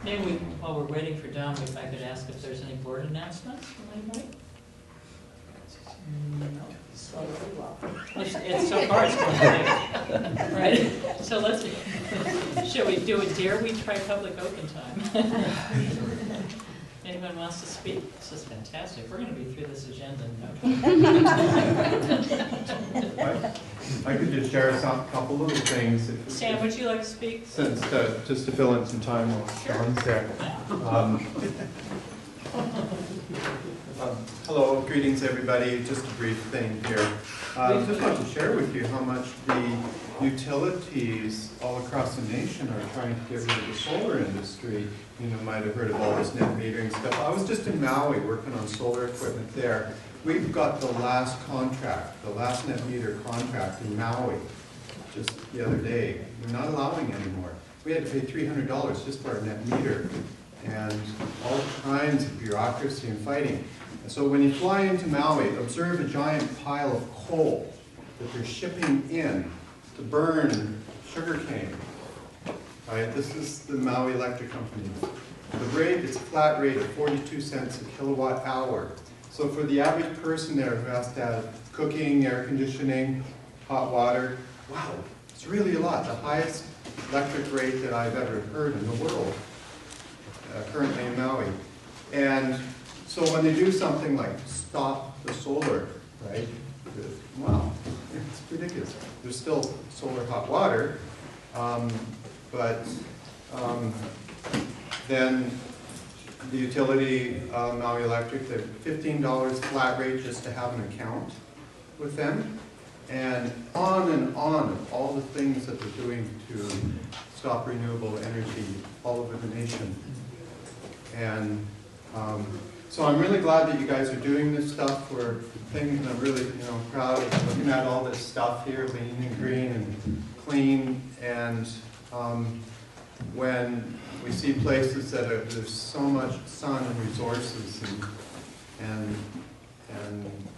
Maybe while we're waiting for Don, if I could ask if there's any board announcements from anybody? No. So so far it's going great. Right? So shall we do a dare we try public open time? Anyone wants to speak? This is fantastic. We're going to be through this agenda in no time. I could just share a couple little things. Sam, would you like to speak? Since just to fill in some time while Sean's there. Hello, greetings everybody. Just a brief thing here. I just want to share with you how much the utilities all across the nation are trying to get rid of the solar industry. You know, might have heard of all this net metering stuff. I was just in Maui working on solar equipment there. We've got the last contract, the last net meter contract in Maui just the other day. We're not allowing anymore. We had to pay $300 just for our net meter, and all kinds of bureaucracy and fighting. And so when you fly into Maui, observe a giant pile of coal that they're shipping in to burn sugarcane. Right, this is the Maui Electric Company. The rate is a flat rate of 42 cents a kilowatt hour. So for the average person there who has to have cooking, air conditioning, hot water, wow, it's really a lot. The highest electric rate that I've ever heard in the world, currently in Maui. And so when they do something like stop the solar, right, wow, it's ridiculous. There's still solar hot water, but then the utility, Maui Electric, they're $15 flat rate just to have an account with them. And on of all the things that they're doing to stop renewable energy all over the nation. And so I'm really glad that you guys are doing this stuff for things, and I'm really proud of looking at all this stuff here, lean and green and clean. And when we see places that there's so much sun and resources, and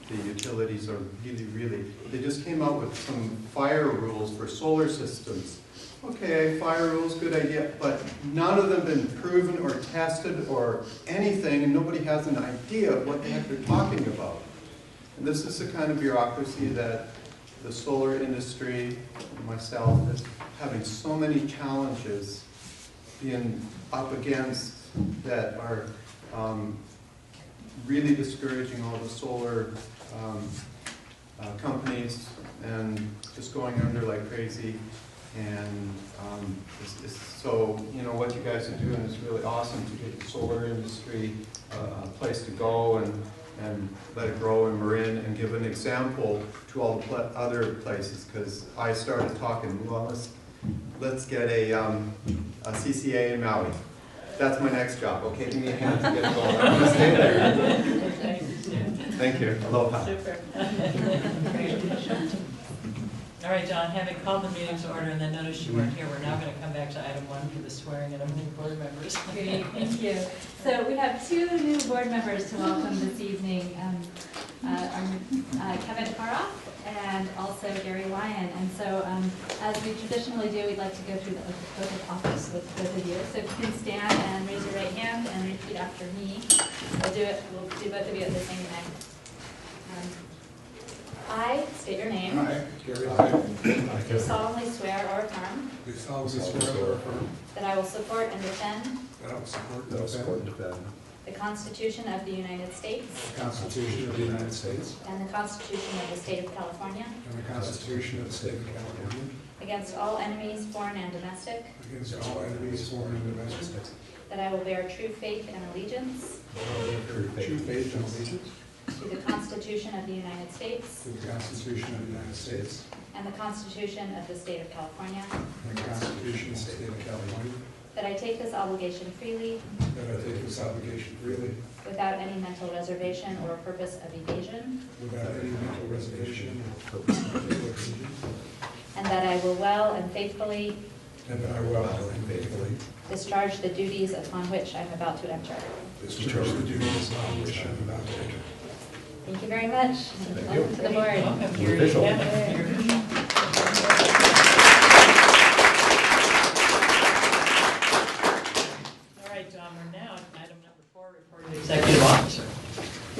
the utilities are really, they just came out with some fire rules for solar systems. Okay, fire rules, good idea, but none of them have been proven or tested or anything, and nobody has an idea of what the heck they're talking about. And this is the kind of bureaucracy that the solar industry, myself, is having so many challenges being up against that are really discouraging all the solar companies and just going under like crazy. And so, what you guys are doing is really awesome to get the solar industry a place to go and let it grow in Marin and give an example to all the other places. Because I started talking, well, let's get a CCA in Maui. That's my next job. Okay, give me a hand to get it going. I'm going to stay there. Thank you. Aloha. Super. All right, John, having called the meeting to order and then noticed you weren't here, we're now going to come back to item 1 for the swearing in of new board members. Great, thank you. So we have 2 new board members to welcome this evening, Kevin Karoff and also Gary Lyon. And so as we traditionally do, we'd like to go through the oath of office with both of you. So if you can stand and raise your right hand and repeat after me. We'll do both of you at the same time. I state your name. I, Gary Lyon. Do solemnly swear or affirm Do solemnly swear or affirm that I will support and defend that I will support and defend the Constitution of the United States the Constitution of the United States and the Constitution of the State of California and the Constitution of the State of California against all enemies, foreign and domestic, against all enemies, foreign and domestic, that I will bear true faith and allegiance that I will bear true faith and allegiance to the Constitution of the United States to the Constitution of the United States and the Constitution of the State of California, and the Constitution of the State of California, that I take this obligation freely that I take this obligation freely without any mental reservation or purpose of evasion, without any mental reservation or purpose of evasion, and that I will well and faithfully and that I will and faithfully discharge the duties upon which I'm about to enter. discharge the duties upon which I am about to enter. Thank you very much. Welcome to the board. Welcome, Gary. Official. Yeah, you're official. All right, now, item number 4, report of the executive officer.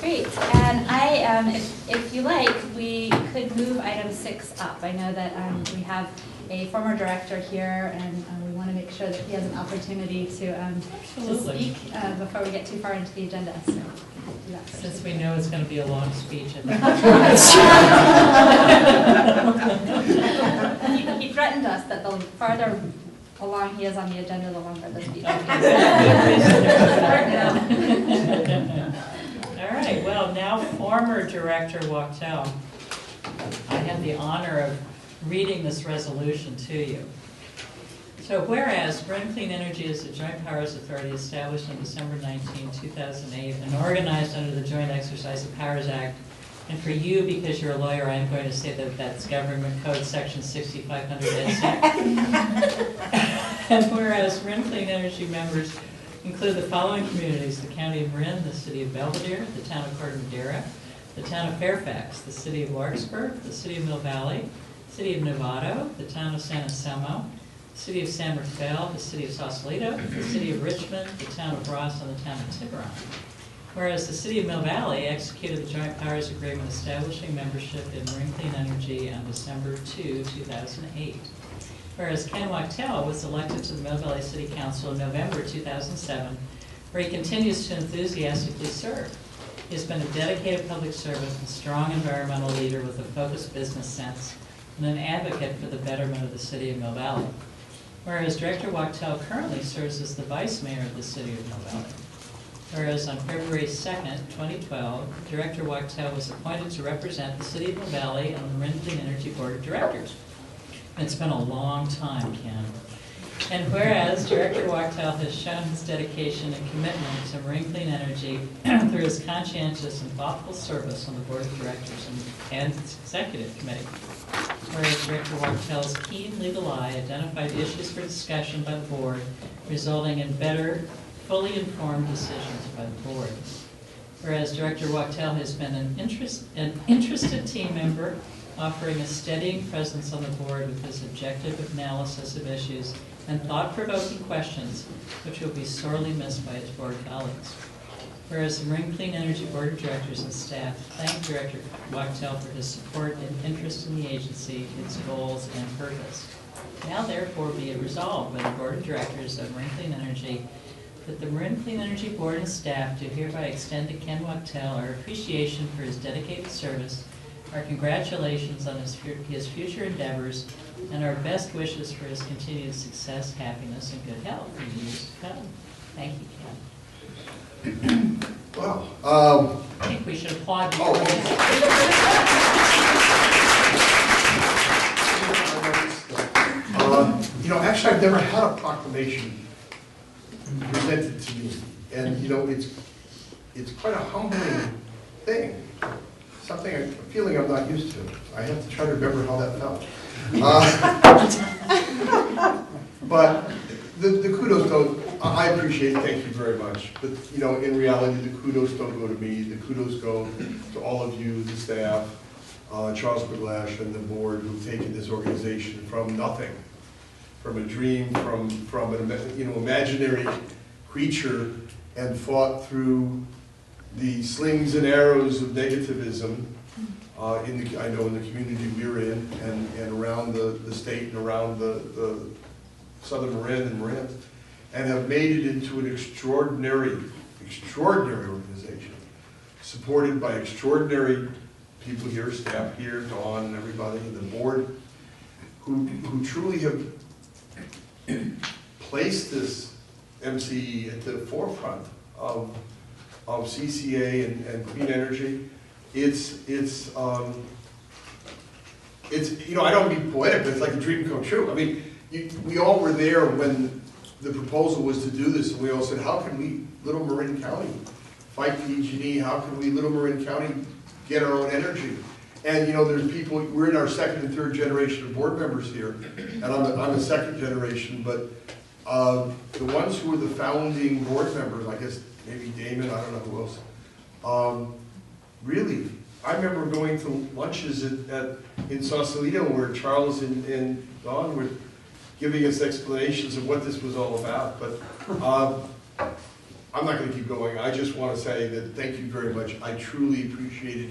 Great, and if you like, we could move item 6 up. I know that we have a former director here, and we want to make sure that he has an opportunity to speak before we get too far into the agenda. So, do that first. Since we know it's going to be a long speech. He threatened us that the farther along he is on the agenda, the longer the speech. All right, well, now former Director Wachtel, I have the honor of reading this resolution to you. So whereas Marin Clean Energy is a joint powers authority established on December 19, 2008 and organized under the Joint Exercise of Powers Act, and for you, because you're a lawyer, I'm going to say that that's Government Code Section 6500 And whereas Marin Clean Energy members include the following communities: the County of Marin, the City of Belvedere, the Town of Corte Madera, the Town of Fairfax, the City of Larkspur, the City of Mill Valley, City of Novato, the Town of San Anselmo, the City of San Rafael, the City of Sausalito, the City of Richmond, the Town of Ross, and the Town of Tiburon. Whereas the City of Mill Valley executed the Joint Powers Agreement establishing membership in Marin Clean Energy on December 2, 2008. Whereas Ken Wachtel was elected to the Mill Valley City Council in November 2007, where he continues to enthusiastically serve. He has been a dedicated public servant and strong environmental leader with a focused business sense and an advocate for the betterment of the City of Mill Valley. Whereas Director Wachtel currently serves as the Vice Mayor of the City of Mill Valley. Whereas on February 2nd, 2012, Director Wachtel was appointed to represent the City of Mill Valley on the Marin Clean Energy Board of Directors. It's been a long time, Ken. And whereas Director Wachtel has shown his dedication and commitment to Marin Clean Energy through his conscientious and thoughtful service on the Board of Directors and its Executive Committee. Whereas Director Wachtel's keen legal eye identified issues for discussion by the Board, resulting in better, fully informed decisions by the Board. Whereas Director Wachtel has been an interested team member, offering a steadying presence on the Board with his objective analysis of issues and thought-provoking questions, which will be sorely missed by his Board colleagues. Whereas the Marin Clean Energy Board of Directors and staff thank Director Wachtel for his support and interest in the agency, its goals, and purpose. Now therefore be it resolved by the Board of Directors of Marin Clean Energy that the Marin Clean Energy Board and staff do hereby extend to Ken Wachtel our appreciation for his dedicated service, our congratulations on his future endeavors, and our best wishes for his continued success, happiness, and good health in the years to come. Thank you, Ken. Wow. I think we should applaud you. Actually, I've never had a proclamation presented to me, and it's quite a humbling thing. Something, a feeling I'm not used to. I have to try to remember how that felt. But the kudos don't, I appreciate it, thank you very much. But in reality, the kudos don't go to me. The kudos go to all of you, the staff, Charles McGlash and the Board who've taken this organization from nothing, from a dream, from an imaginary creature, and fought through the slings and arrows of negativism in the community we're in and around the state and around the southern Marin, and have made it into an extraordinary organization, supported by extraordinary people here, staff here, Dawn and everybody, and the Board, who truly have placed this MCE at the forefront of CCA and clean energy. It's I don't mean poetic, but it's like a dream come true. I mean, we all were there when the proposal was to do this, and we all said, how can we, Little Marin County, fight PG&E? How can we, Little Marin County, get our own energy? And there's people, we're in our second and third generation of board members here, and I'm the second generation, but the ones who were the founding board members, I guess maybe Damon, I don't know who else, really, I remember going to lunches in Sausalito where Charles and Dawn were giving us explanations of what this was all about. But I'm not gonna keep going. I just wanna say that thank you very much. I truly appreciate it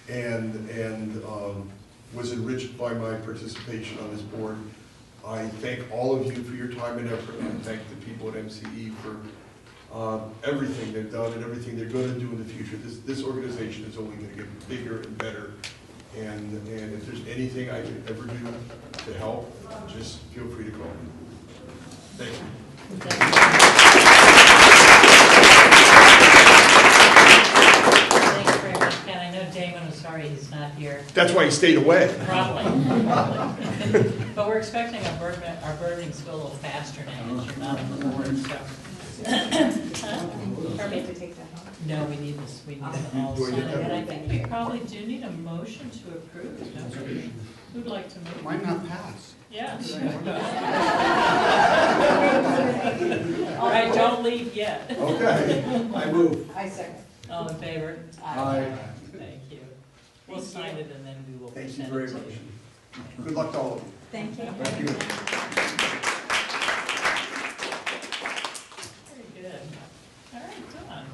and was enriched by my participation on this board. I thank all of you for your time and effort, and thank the people at MCE for everything they've done and everything they're gonna do in the future. This organization is only gonna get bigger and better. And if there's anything I can ever do to help, just feel free to call me. Thank you. Thanks very much, Ken. I know Damon was sorry he's not here. That's why he stayed away. Probably. But we're expecting our Bourbon School a little faster now, as you're not on the board, so. Or we have to take that home. No, we need this, we need it all Do I signed, get that? and I think we probably do need a motion to approve, don't we? Who'd like to move? Might not pass. Yes. All right, don't leave yet. Okay, I move. I second. All in favor? Aye. Thank you. We'll sign it and then we will Thank you present very it to much. you. Good luck to all of you. Thank you. Thank you. Very good. All right, done.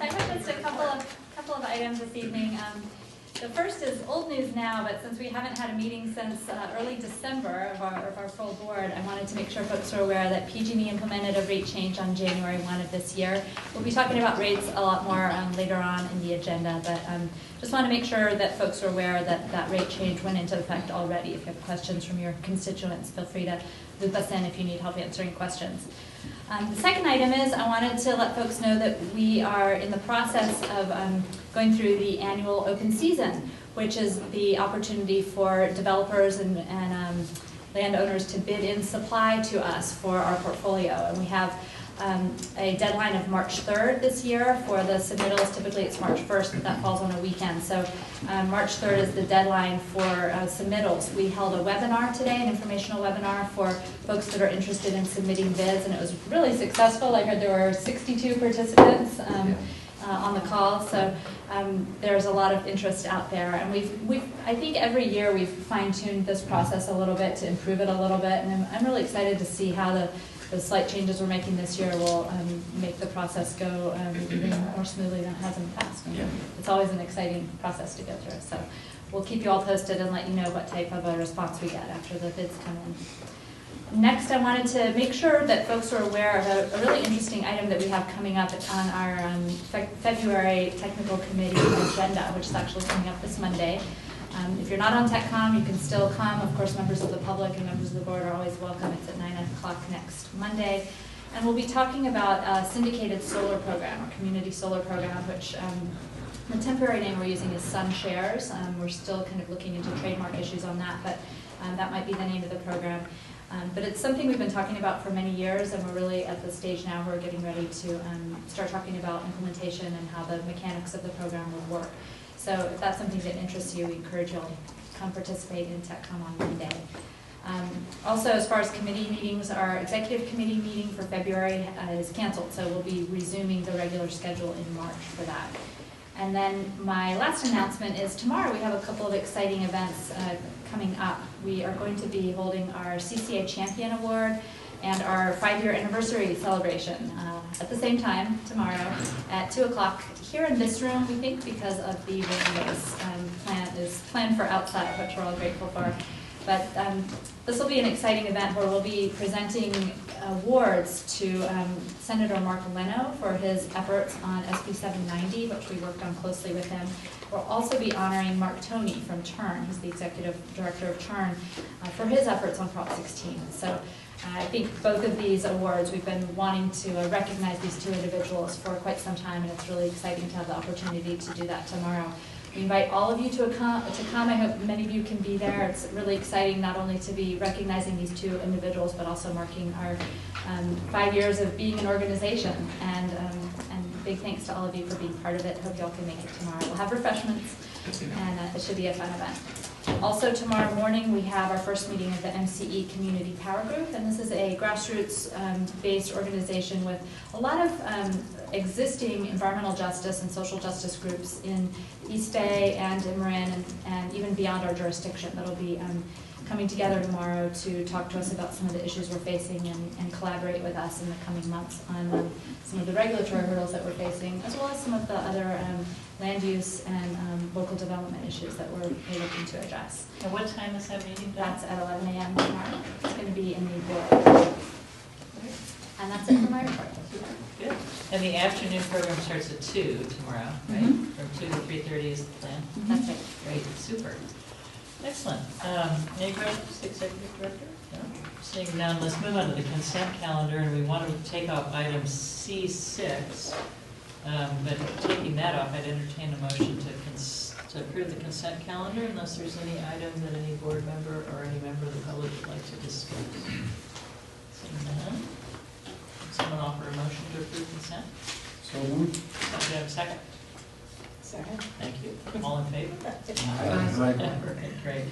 I have just a couple of items this evening. The first is old news now, but since we haven't had a meeting since early December of our full board, I wanted to make sure folks are aware that PG&E implemented a rate change on January 1 of this year. We'll be talking about rates a lot more later on in the agenda, but just want to make sure that folks are aware that that rate change went into effect already. If you have questions from your constituents, feel free to loop us in if you need help answering questions. The second item is I wanted to let folks know that we are in the process of going through the annual open season, which is the opportunity for developers and landowners to bid in supply to us for our portfolio. And we have a deadline of March 3rd this year for the submittals. Typically it's March 1st, but that falls on a weekend. So March 3rd is the deadline for submittals. We held a webinar today, an informational webinar for folks that are interested in submitting bids, and it was really successful. I heard there were 62 participants on the call, so there's a lot of interest out there. And I think every year we've fine-tuned this process a little bit to improve it a little bit, and I'm really excited to see how the slight changes we're making this year will make the process go even more smoothly than it has in the past. And it's always an exciting process to go through. So we'll keep you all posted and let you know what type of a response we get after the bids come in. Next, I wanted to make sure that folks are aware of a really interesting item that we have coming up on our February Technical Committee agenda, which is actually coming up this Monday. If you're not on TechCom, you can still come. Of course, members of the public and members of the board are always welcome. It's at 9 o'clock next Monday. And we'll be talking about a syndicated solar program, or community solar program, which the temporary name we're using is Sun Shares. We're still kind of looking into trademark issues on that, but that might be the name of the program. But it's something we've been talking about for many years, and we're really at the stage now where we're getting ready to start talking about implementation and how the mechanics of the program will work. So if that's something that interests you, we encourage you all to come participate in TechCom on Monday. Also, as far as committee meetings, our executive committee meeting for February is canceled, so we'll be resuming the regular schedule in March for that. And then my last announcement is tomorrow we have a couple of exciting events coming up. We are going to be holding our CCA Champion Award and our 5-year anniversary celebration at the same time tomorrow at 2 o'clock here in this room, we think, because of the rain that is planned for outside, which we're all grateful for. But this will be an exciting event where we'll be presenting awards to Senator Mark Leno for his efforts on SB 790, which we worked on closely with him. We'll also be honoring Mark Toney from TURN, who's the executive director of TURN, for his efforts on Prop 16. So I think both of these awards, we've been wanting to recognize these two individuals for quite some time, and it's really exciting to have the opportunity to do that tomorrow. We invite all of you to come. I hope many of you can be there. It's really exciting not only to be recognizing these two individuals, but also marking our 5 years of being an organization. And big thanks to all of you for being part of it. Hope you all can make it tomorrow. We'll have refreshments, and it should be a fun event. Also tomorrow morning we have our first meeting of the MCE Community Power Group, and this is a grassroots-based organization with a lot of existing environmental justice and social justice groups in East Bay and in Marin and even beyond our jurisdiction that'll be coming together tomorrow to talk to us about some of the issues we're facing and collaborate with us in the coming months on some of the regulatory hurdles that we're facing, as well as some of the other land use and local development issues that we're looking to address. And what time is that meeting? That's at 11 a.m. tomorrow. It's going to be in the board. And that's it for my report. Good. And the afternoon program starts at 2 tomorrow, right? Mhm. From 2 to 3:30 is the plan? That's it. Great, super. Excellent. Any questions, Executive Director? No? Seeing none, let's move on to the consent calendar, and we want to take off item C6. But taking that off, I'd entertain a motion to approve the consent calendar unless there's any item that any board member or any member of the public would like to discuss. Seeing none. Someone offer a motion to approve consent? So moved. Do I have a second? Second. Thank you. All in favor? Aye. Great.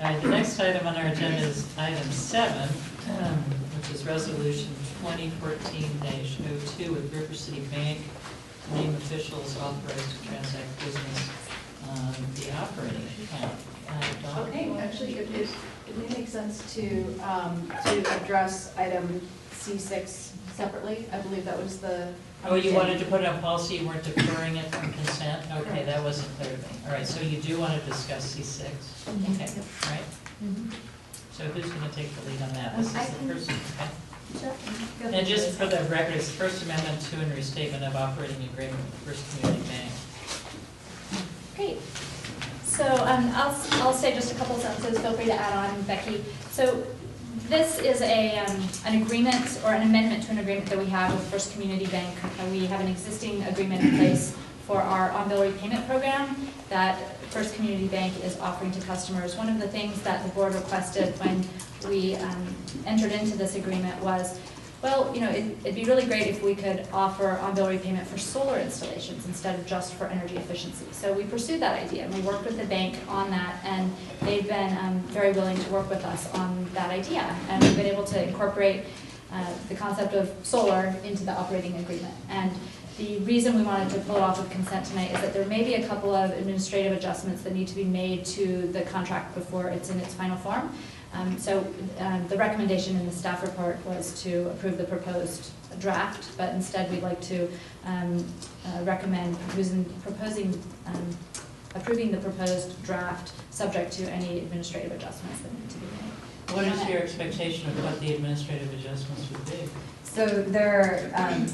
All right, the next item on our agenda is item 7, which is resolution 2014-02 with River City Bank, name officials authorized to transact business on the operating account. Dawn? Okay, actually, it may make sense to address item C6 separately. I believe that was the. Oh, you wanted to put it on policy, you weren't deferring it from consent? Okay, that wasn't clear to me. All right, so you do want to discuss C6? Okay, all right. So who's going to take the lead on that? This is the person, okay? And just for the record, it's First Amendment to and restatement of operating agreement with First Community Bank. Great. So I'll say just a couple sentences, feel free to add on, Becky. So this is an agreement or an amendment to an agreement that we have with First Community Bank. We have an existing agreement in place for our on-bill repayment program that First Community Bank is offering to customers. One of the things that the board requested when we entered into this agreement was, well, you know, it'd be really great if we could offer on-bill repayment for solar installations instead of just for energy efficiency. So we pursued that idea, and we worked with the bank on that, and they've been very willing to work with us on that idea. And we've been able to incorporate the concept of solar into the operating agreement. And the reason we wanted to pull it off with consent tonight is that there may be a couple of administrative adjustments that need to be made to the contract before it's in its final form. So the recommendation in the staff report was to approve the proposed draft, but instead we'd like to recommend approving the proposed draft subject to any administrative adjustments that need to be made. What is your expectation of what the administrative adjustments would be? So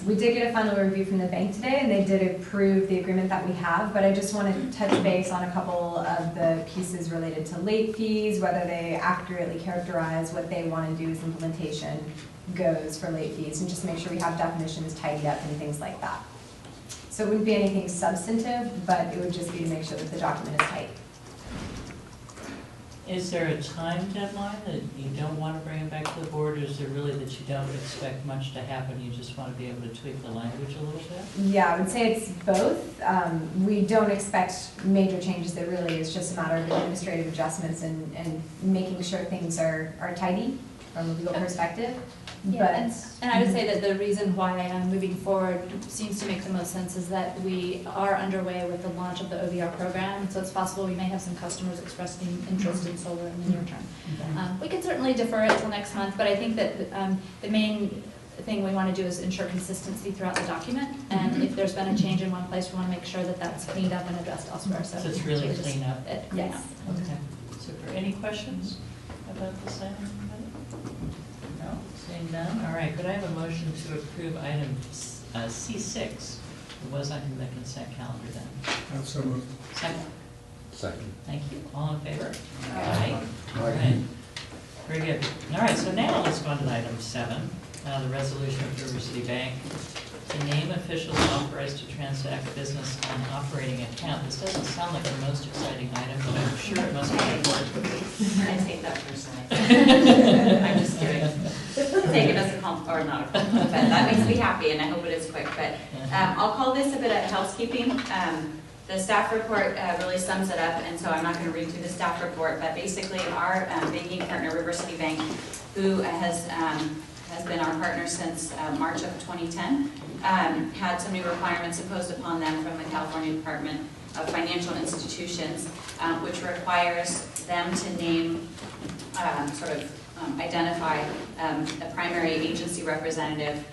we did get a final review from the bank today, and they did approve the agreement that we have, but I just want to touch base on a couple of the pieces related to late fees, whether they accurately characterize what they want to do as implementation goes for late fees, and just make sure we have definitions tidied up and things like that. So it wouldn't be anything substantive, but it would just be to make sure that the document is tight. Is there a time deadline that you don't want to bring it back to the board, or is there really that you don't expect much to happen, you just want to be able to tweak the language a little bit? Yeah, I would say it's both. We don't expect major changes. There really is just a matter of administrative adjustments and making sure things are tidy from a legal perspective. Yeah, and I would say that the reason why moving forward seems to make the most sense is that we are underway with the launch of the OVR program, so it's possible we may have some customers expressing interest in solar in the near term. We can certainly defer it till next month, but I think that the main thing we want to do is ensure consistency throughout the document, and if there's been a change in one place, we want to make sure that that's cleaned up and addressed elsewhere. So it's really clean up? Yes. Okay, super. Any questions about this item? No? Seeing none? All right, could I have a motion to approve item C6? It was on the consent calendar then. So moved. Second? Second. Thank you. All in favor? Aye. All right. Very good. All right, so now let's go on to item 7, the resolution of River City Bank to name officials authorized to transact business on operating account. This doesn't sound like the most exciting item, but I'm sure it must be important. I take that personally. I'm just kidding. Take it as a compliment, or not a compliment, but that makes me happy, and I hope it is quick. But I'll call this a bit of housekeeping. The staff report really sums it up, and so I'm not going to read through the staff report, but basically our banking partner, River City Bank, who has been our partner since March of 2010, had some new requirements imposed upon them from the California Department of Financial Institutions, which requires them to name, identify a primary agency representative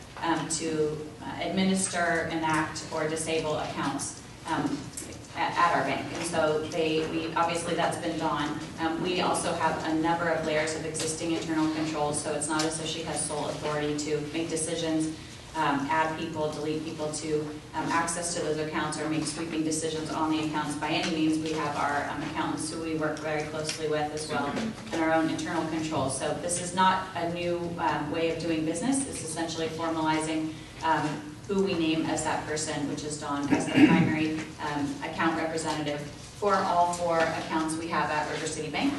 to administer, enact, or disable accounts at our bank. And so obviously that's been done. We also have a number of layers of existing internal controls, so it's not as if she has sole authority to make decisions, add people, delete people to access to those accounts, or make sweeping decisions on the accounts. By any means, we have our accountants who we work very closely with as well, and our own internal controls. So this is not a new way of doing business. It's essentially formalizing who we name as that person, which is Dawn, as the primary account representative for all 4 accounts we have at River City Bank.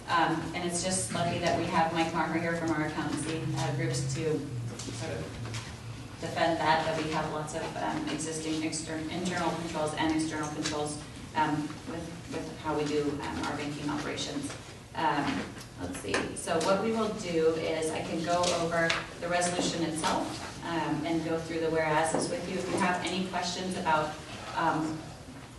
And it's just lucky that we have Mike Marker here from our accountancy groups to sort of defend that we have lots of existing internal controls and external controls with how we do our banking operations. Let's see, so what we will do is I can go over the resolution itself and go through the whereases with you. If you have any questions about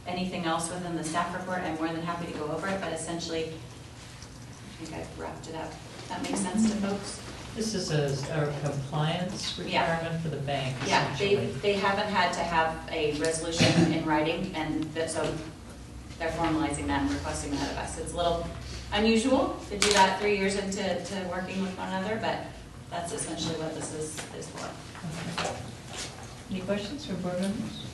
anything else within the staff report, I'm more than happy to go over it, but essentially, I think I've wrapped it up. That makes sense to folks? This is a compliance requirement for the bank, Yeah, essentially. they haven't had to have a resolution in writing, and so they're formalizing that and requesting that of us. It's a little unusual to do that 3 years into working with one another, but that's essentially what this is for. Okay. Any questions from board members?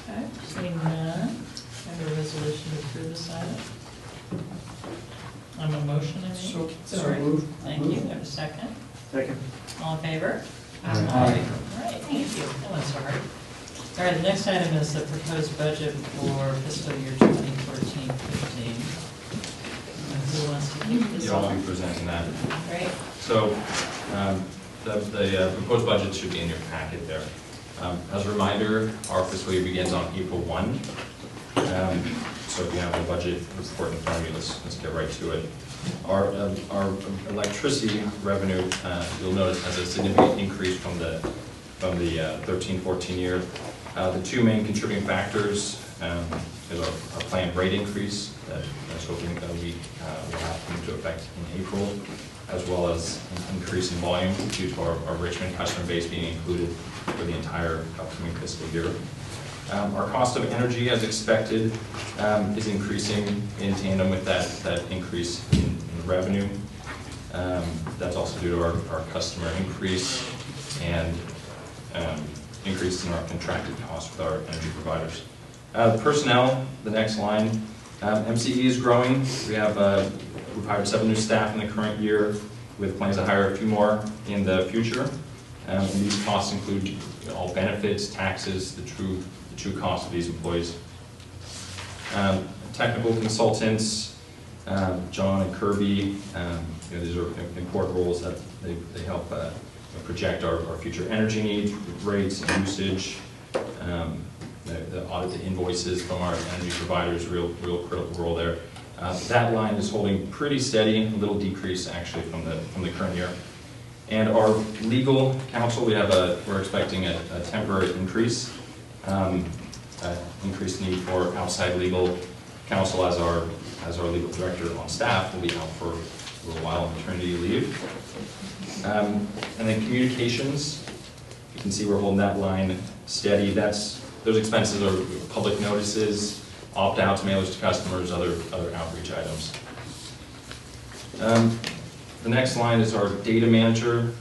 Okay, seeing none, I have a resolution to approve this item. I'm a motion, I mean. Sorry. moved. Thank you. Have a second? Second. All in favor? Aye. All right, thank you. That one's hard. All right, the next item is the proposed budget for fiscal year 2014-15. Who wants to keep this I'll on? be presenting that. Great. So the proposed budget should be in your packet there. As a reminder, our fiscal year begins on April 1. So if you have the budget report in front of you, let's get right to it. Our electricity revenue, you'll notice, has a significant increase from the 13-14 year. The 2 main contributing factors is our planned rate increase that's hoping that we will have come into effect in April, as well as an increase in volume due to our Richmond customer base being included for the entire upcoming fiscal year. Our cost of energy, as expected, is increasing in tandem with that increase in revenue. That's also due to our customer increase and increase in our contracted costs with our energy providers. Personnel, the next line, MCE is growing. We've hired 7 new staff in the current year, with plans to hire a few more in the future. And these costs include all benefits, taxes, the true cost of these employees. Technical consultants, John and Kirby, these are important roles that they help project our future energy needs, rates, and usage. The audit the invoices from our energy providers, real critical role there. That line is holding pretty steady, a little decrease actually from the current year. And our legal counsel, we're expecting a temporary increase. Increased need for outside legal counsel as our legal director on staff will be out for a little while on maternity leave. And then communications, you can see we're holding that line steady. Those expenses are public notices, opt-outs, mailers to customers, other outreach items. The next line is our data manager.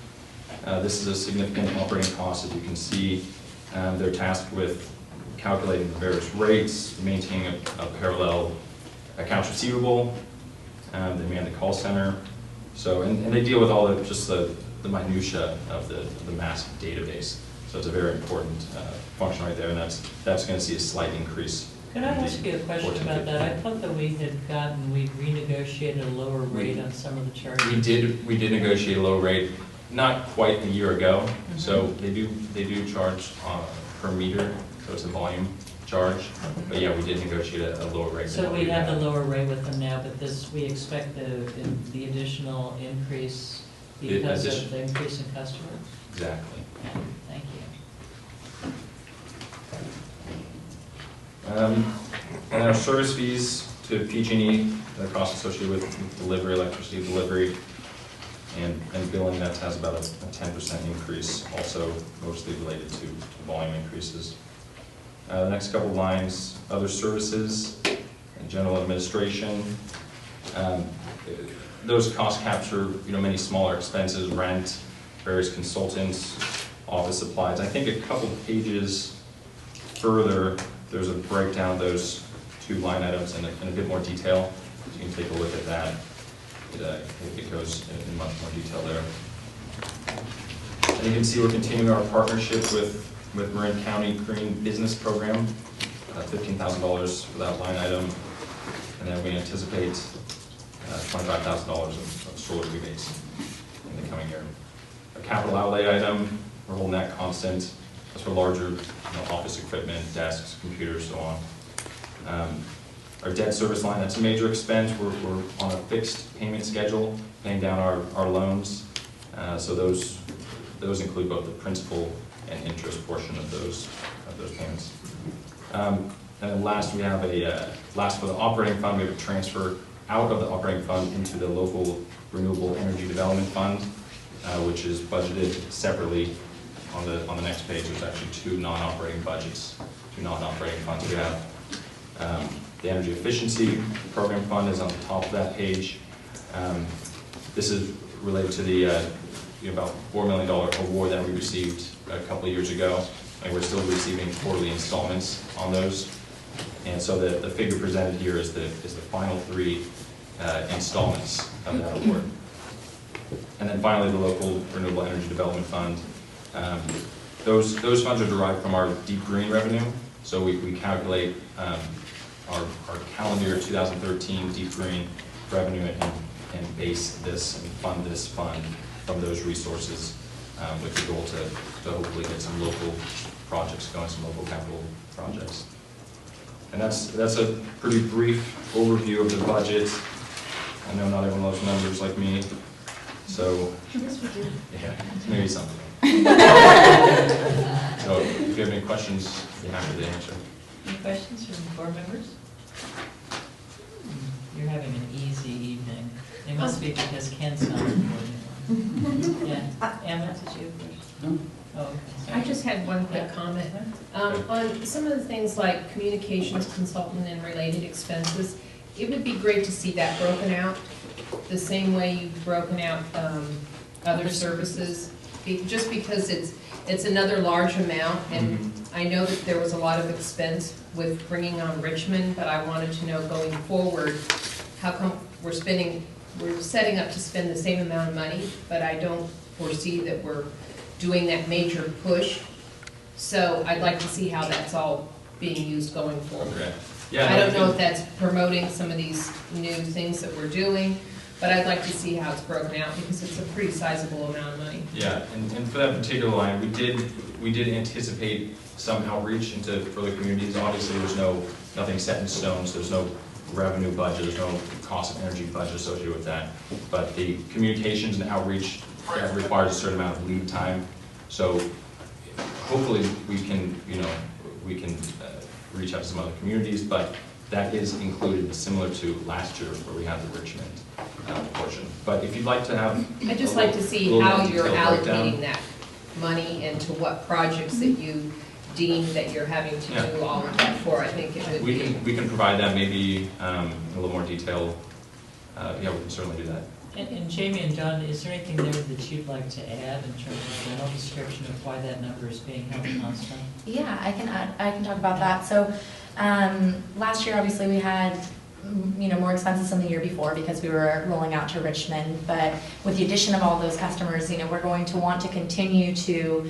This is a significant operating cost, as you can see. They're tasked with calculating the various rates, maintaining a parallel accounts receivable. They man the call center. So, and they deal with all the minutia of the massive database. So it's a very important function right there, and that's going to see a slight increase. Could I ask you a question about that? I thought that we'd renegotiated a lower rate on some of the charges. We did negotiate a low rate, not quite a year ago. So they do charge per meter, so it's a volume charge. But yeah, we did negotiate a lower rate. So we have the lower rate with them now, but we expect the additional increase because of the increase in customers? Exactly. Yeah, thank you. And our service fees to PG&E, the cost associated with delivery, electricity delivery, and billing, that has about a 10% increase, also mostly related to volume increases. The next couple lines, other services and general administration. Those costs capture, many smaller expenses, rent, various consultants, office supplies. I think a couple pages further, there's a breakdown of those two line items in a bit more detail. So you can take a look at that. It goes in much more detail there. And you can see we're continuing our partnership with Marin County Green Business Program, $15,000 for that line item. And then we anticipate $25,000 of solar rebates in the coming year. A capital outlay item, we're holding that constant. That's for larger office equipment, desks, computers, so on. Our debt service line, that's a major expense. We're on a fixed payment schedule, paying down our loans. So those include both the principal and interest portion of those payments. And then last, we have last for the operating fund, we have a transfer out of the operating fund into the local renewable energy development fund, which is budgeted separately on the next page. There's actually two non-operating budgets, two non-operating funds. We have the energy efficiency program fund is on the top of that page. This is related to the about $4 million award that we received a couple of years ago, and we're still receiving quarterly installments on those. And so the figure presented here is the final three installments of that award. And then finally, the local renewable energy development fund. Those funds are derived from our deep green revenue. So we calculate our calendar year 2013 deep green revenue and base this and fund this fund from those resources with the goal to hopefully get some local projects going, some local capital projects. And that's a pretty brief overview of the budget. I know not everyone loves numbers like me, so yeah, maybe something. So if you have any questions, I'd be happy to answer. Any questions from board members? You're having an easy evening. It must be because Ken's not recording. Yeah. Emma, did you have a question? No. Oh, okay. I just had one quick comment. On some of the things like communications consultant and related expenses, it would be great to see that broken out, the same way you've broken out other services, just because it's another large amount, and I know that there was a lot of expense with bringing on Richmond, but I wanted to know going forward, how come we're setting up to spend the same amount of money, but I don't foresee that we're doing that major push. So I'd like to see how that's all being used going forward. Okay. Yeah, I don't know if that's promoting some of these new things that we're doing, but I'd like to see how it's broken out because it's a pretty sizable amount of money. Yeah, and for that particular line, we did anticipate some outreach into further communities. Obviously, there's nothing set in stone, so there's no revenue budget, there's no cost of energy budget associated with that. But the communications and outreach requires a certain amount of lead time. So hopefully we can reach out to some other communities, but that is included, similar to last year where we had the Richmond portion. But if you'd like to have, I'd just like to see how you're allocating that money and to what projects that you deem that you're having to do all of that for. I think it would be. We can provide that maybe in a little more detail. Yeah, we can certainly do that. And Jamie and John, is there anything there that you'd like to add in terms of general description of why that number is being held constant? Yeah, I can talk about that. So last year, obviously, we had more expenses than the year before because we were rolling out to Richmond. But with the addition of all those customers, we're going to want to continue to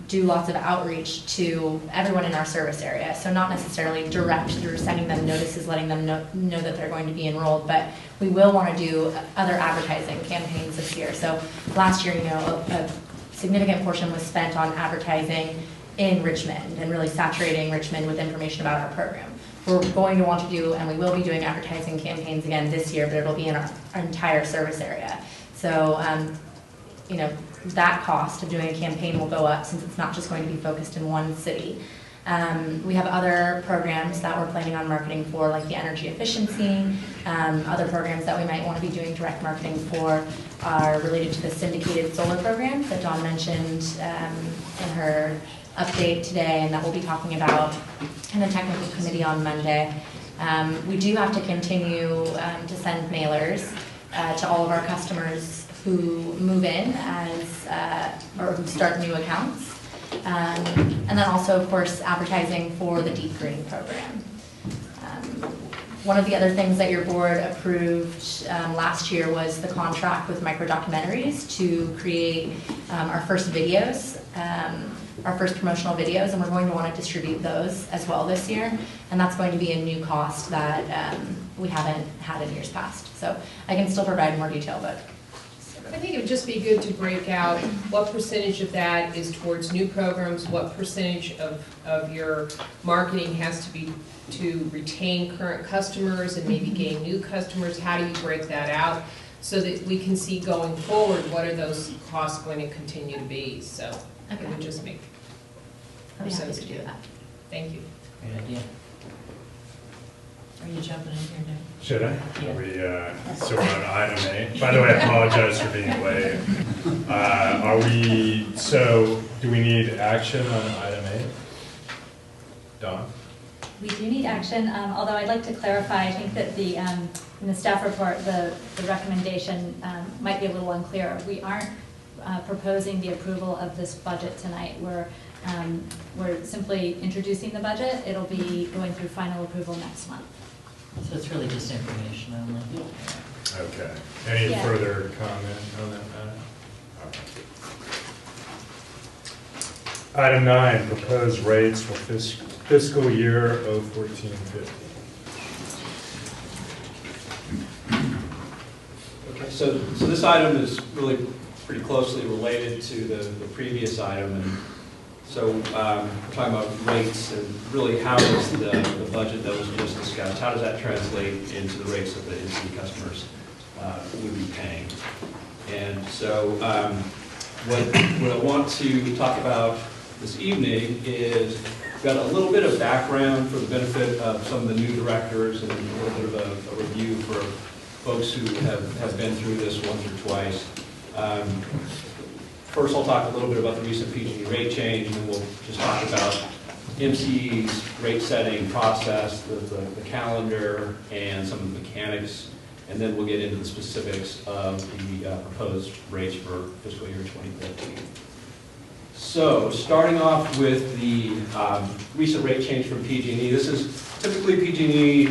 do lots of outreach to everyone in our service area. So not necessarily direct through sending them notices, letting them know that they're going to be enrolled, but we will want to do other advertising campaigns this year. So last year, a significant portion was spent on advertising in Richmond and really saturating Richmond with information about our program. We're going to want to do, and we will be doing advertising campaigns again this year, but it'll be in our entire service area. So, that cost of doing a campaign will go up since it's not just going to be focused in one city. We have other programs that we're planning on marketing for, like the energy efficiency. Other programs that we might want to be doing direct marketing for are related to the syndicated solar program that Dawn mentioned in her update today, and that we'll be talking about in the technical committee on Monday. We do have to continue to send mailers to all of our customers who move in as or who start new accounts. And then also, of course, advertising for the deep green program. One of the other things that your board approved last year was the contract with micro documentaries to create our first videos, our first promotional videos, and we're going to want to distribute those as well this year. And that's going to be a new cost that we haven't had in years past. So I can still provide more detail, but. I think it would just be good to break out what percentage of that is towards new programs, what percentage of your marketing has to be to retain current customers and maybe gain new customers. How do you break that out so that we can see going forward what are those costs going to continue to be? So it would just make more sense to do that. Thank you. Great idea. Are you jumping in here, Nick? Should I? Yeah. So we're on item A. By the way, I apologize for being late. Do we need action on item A? Dawn? We do need action, although I'd like to clarify, I think that in the staff report, the recommendation might be a little unclear. We aren't proposing the approval of this budget tonight. We're simply introducing the budget. It'll be going through final approval next month. So it's really just information only. Okay. Any Yeah. further comment on that matter? Okay. Item 9, proposed rates for fiscal year 014-15. Okay, so this item is really pretty closely related to the previous item, and so we're talking about rates and really how does the budget that was just discussed, how does that translate into the rates that the MCE customers would be paying? And so what I want to talk about this evening is we've got a little bit of background for the benefit of some of the new directors and a little bit of a review for folks who have been through this once or twice. First, I'll talk a little bit about the recent PG&E rate change, and then we'll just talk about MCE's rate setting process, the calendar, and some of the mechanics, and then we'll get into the specifics of the proposed rates for fiscal year 2015. So, starting off with the recent rate change from PG&E, this is typically PG&E,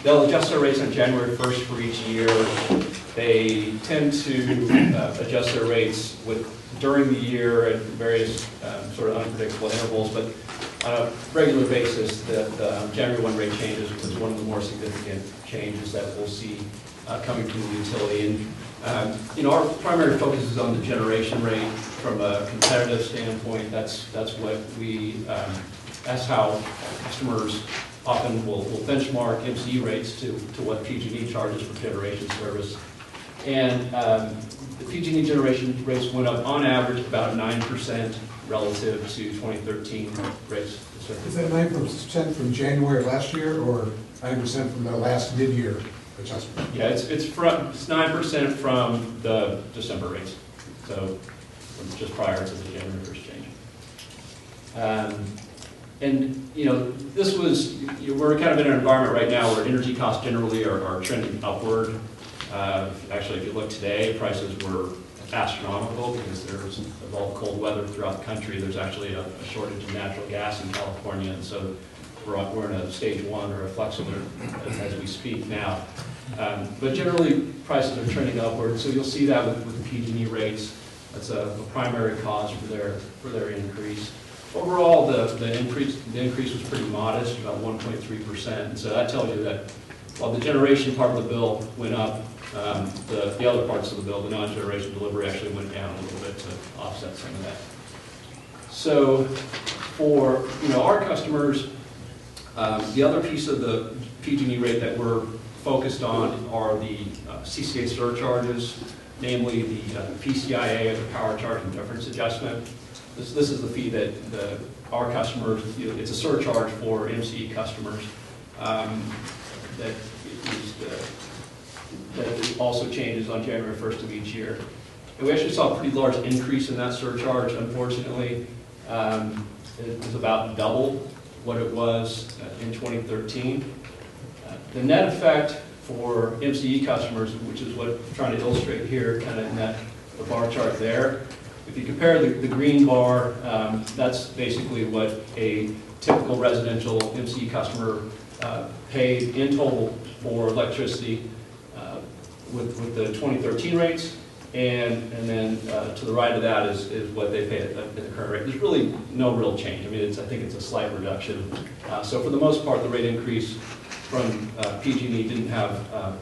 they'll adjust their rates on January 1st for each year. They tend to adjust their rates during the year at various sort of unpredictable intervals, but on a regular basis, the January 1 rate changes was one of the more significant changes that we'll see coming from the utility. And our primary focus is on the generation rate from a competitive standpoint. That's how customers often will benchmark MCE rates to what PG&E charges for generation service. And the PG&E generation rates went up on average about 9% relative to 2013 rates. Is that 9% from January last year or 9% from the last mid-year adjustment? Yeah, it's 9% from the December rates, so just prior to the January 1st change. And this was, we're kind of in an environment right now where energy costs generally are trending upward. Actually, if you look today, prices were astronomical because of all the cold weather throughout the country. There's actually a shortage of natural gas in California, and so we're in a stage 1 or a flex alert as we speak now. But generally, prices are trending upward, so you'll see that with the PG&E rates. That's a primary cause for their increase. Overall, the increase was pretty modest, about 1.3%, and so that tells you that while the generation part of the bill went up, the other parts of the bill, the non-generation delivery, actually went down a little bit to offset some of that. So for our customers, the other piece of the PG&E rate that we're focused on are the CCA surcharges, namely the PCIA, or the power charge and difference adjustment. This is the fee that the our customers, it's a surcharge for MCE customers that also changes on January 1st of each year. And we actually saw a pretty large increase in that surcharge, unfortunately. It was about double what it was in 2013. The net effect for MCE customers, which is what I'm trying to illustrate here, kind of in the bar chart there. If you compare the green bar, that's basically what a typical residential MCE customer paid in total for electricity with the 2013 rates, and then to the right of that is what they pay at the current rate. There's really no real change. I mean, I think it's a slight reduction. So for the most part, the rate increase from PG&E didn't have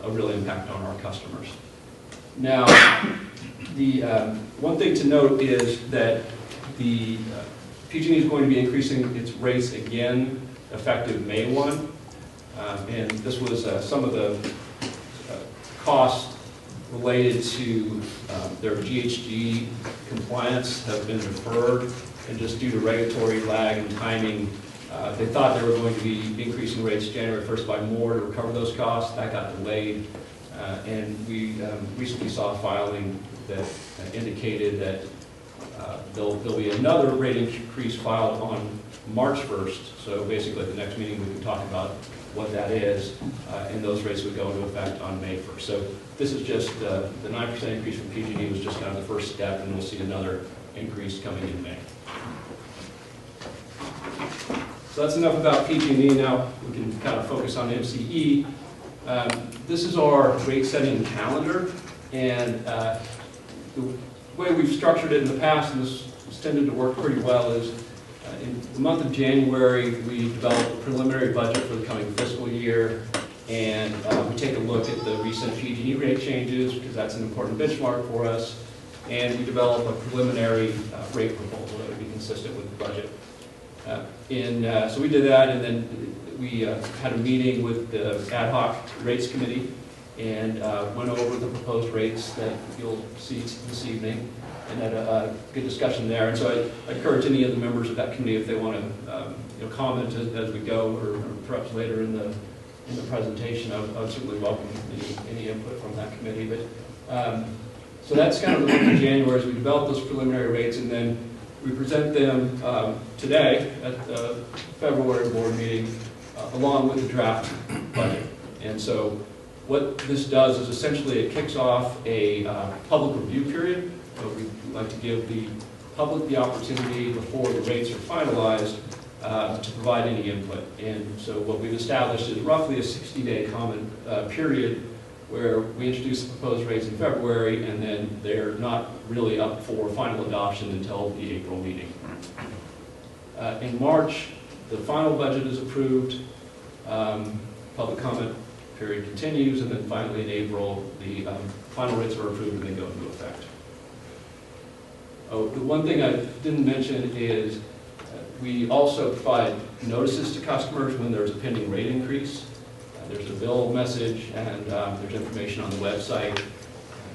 a real impact on our customers. Now, the one thing to note is that the PG&E is going to be increasing its rates again effective May 1. And this was some of the costs related to their GHG compliance have been deferred, and just due to regulatory lag and timing, they thought they were going to be increasing rates January 1st by more to recover those costs. That got delayed, and we recently saw a filing that indicated that there'll be another rate increase filed on March 1st. So basically at the next meeting we can talk about what that is, and those rates would go into effect on May 1st. So this is just the 9% increase from PG&E was just kind of the first step, and we'll see another increase coming in May. So that's enough about PG&E. Now we can kind of focus on MCE. This is our rate setting calendar, and the way we've structured it in the past, and this has tended to work pretty well, is in the month of January we develop a preliminary budget for the coming fiscal year, and we take a look at the recent PG&E rate changes because that's an important benchmark for us, and we develop a preliminary rate proposal that would be consistent with the budget. So we did that, and then we had a meeting with the ad hoc rates committee and went over the proposed rates that you'll see this evening, and had a good discussion there. And so I encourage any of the members of that committee, if they want to comment as we go, or perhaps later in the presentation, I would certainly welcome any input from that committee. But so that's kind of the month of January as we develop those preliminary rates, and then we present them today at the February board meeting along with the draft budget. And so what this does is essentially it kicks off a public review period. So we like to give the public the opportunity before the rates are finalized to provide any input. And so what we've established is roughly a 60-day comment period where we introduce the proposed rates in February, and then they're not really up for final adoption until the April meeting. In March, the final budget is approved, public comment period continues, and then finally in April, the final rates are approved and they go into effect. Oh, the one thing I didn't mention is we also provide notices to customers when there's a pending rate increase. There's a bill message, and there's information on the website.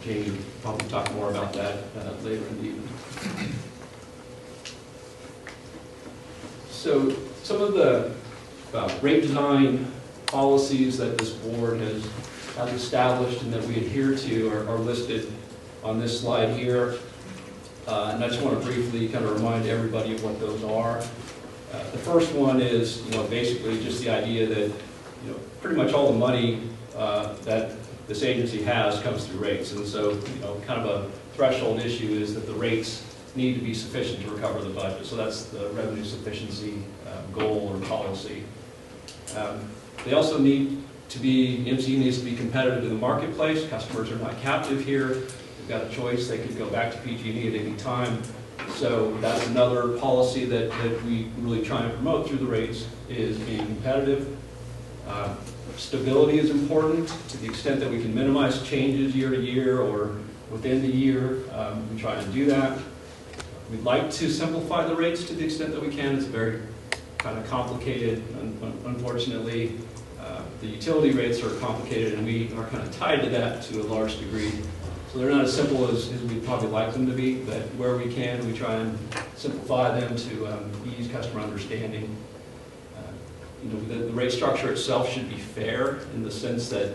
Jamie will probably talk more about that later in the evening. So some of the rate design policies that this board has established and that we adhere to are listed on this slide here. And I just want to briefly kind of remind everybody of what those are. The first one is, basically just the idea that, pretty much all the money that this agency has comes through rates. And so, kind of a threshold issue is that the rates need to be sufficient to recover the budget. So that's the revenue sufficiency goal or policy. They also need to be, MCE needs to be competitive in the marketplace. Customers are not captive here. They've got a choice. They could go back to PG&E at any time. So that's another policy that we really try and promote through the rates, is being competitive. Stability is important to the extent that we can minimize changes year to year or within the year. We try and do that. We'd like to simplify the rates to the extent that we can. It's very kind of complicated. Unfortunately, the utility rates are complicated, and we are kind of tied to that to a large degree. So they're not as simple as we'd probably like them to be, but where we can, we try and simplify them to ease customer understanding. The rate structure itself should be fair in the sense that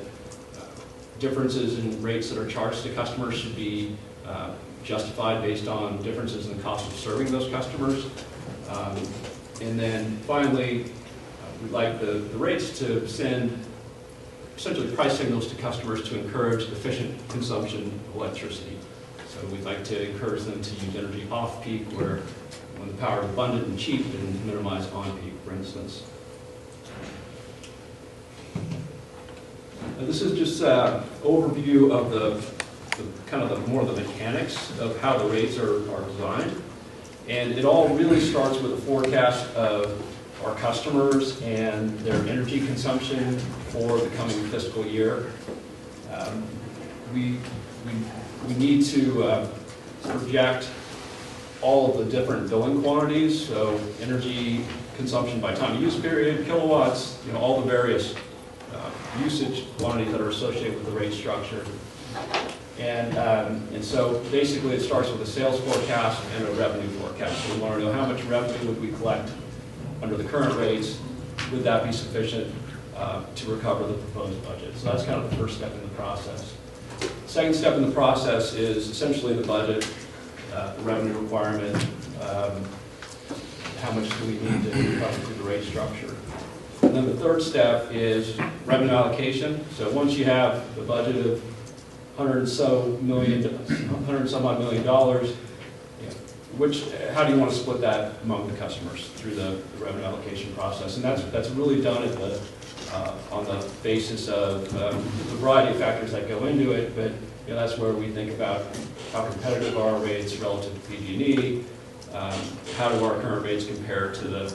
differences in rates that are charged to customers should be justified based on differences in the cost of serving those customers. And then finally, we'd like the rates to send essentially price signals to customers to encourage efficient consumption of electricity. So we'd like to encourage them to use energy off-peak where when the power is abundant and cheap, and minimize on-peak, for instance. Now, this is just an overview of the kind of the more of the mechanics of how the rates are designed. And it all really starts with a forecast of our customers and their energy consumption for the coming fiscal year. We need to project all of the different billing quantities, so energy consumption by time of use period, kilowatts, all the various usage quantities that are associated with the rate structure. And so basically it starts with a sales forecast and a revenue forecast. So we want to know how much revenue would we collect under the current rates. Would that be sufficient to recover the proposed budget? So that's kind of the first step in the process. The second step in the process is essentially the budget, the revenue requirement, how much do we need to recover through the rate structure. And then the third step is revenue allocation. So once you have the budget of $100 and some odd million, how do you want to split that among the customers through the revenue allocation process? And that's really done at on the basis of the variety of factors that go into it, but that's where we think about how competitive are our rates relative to PG&E, how do our current rates compare to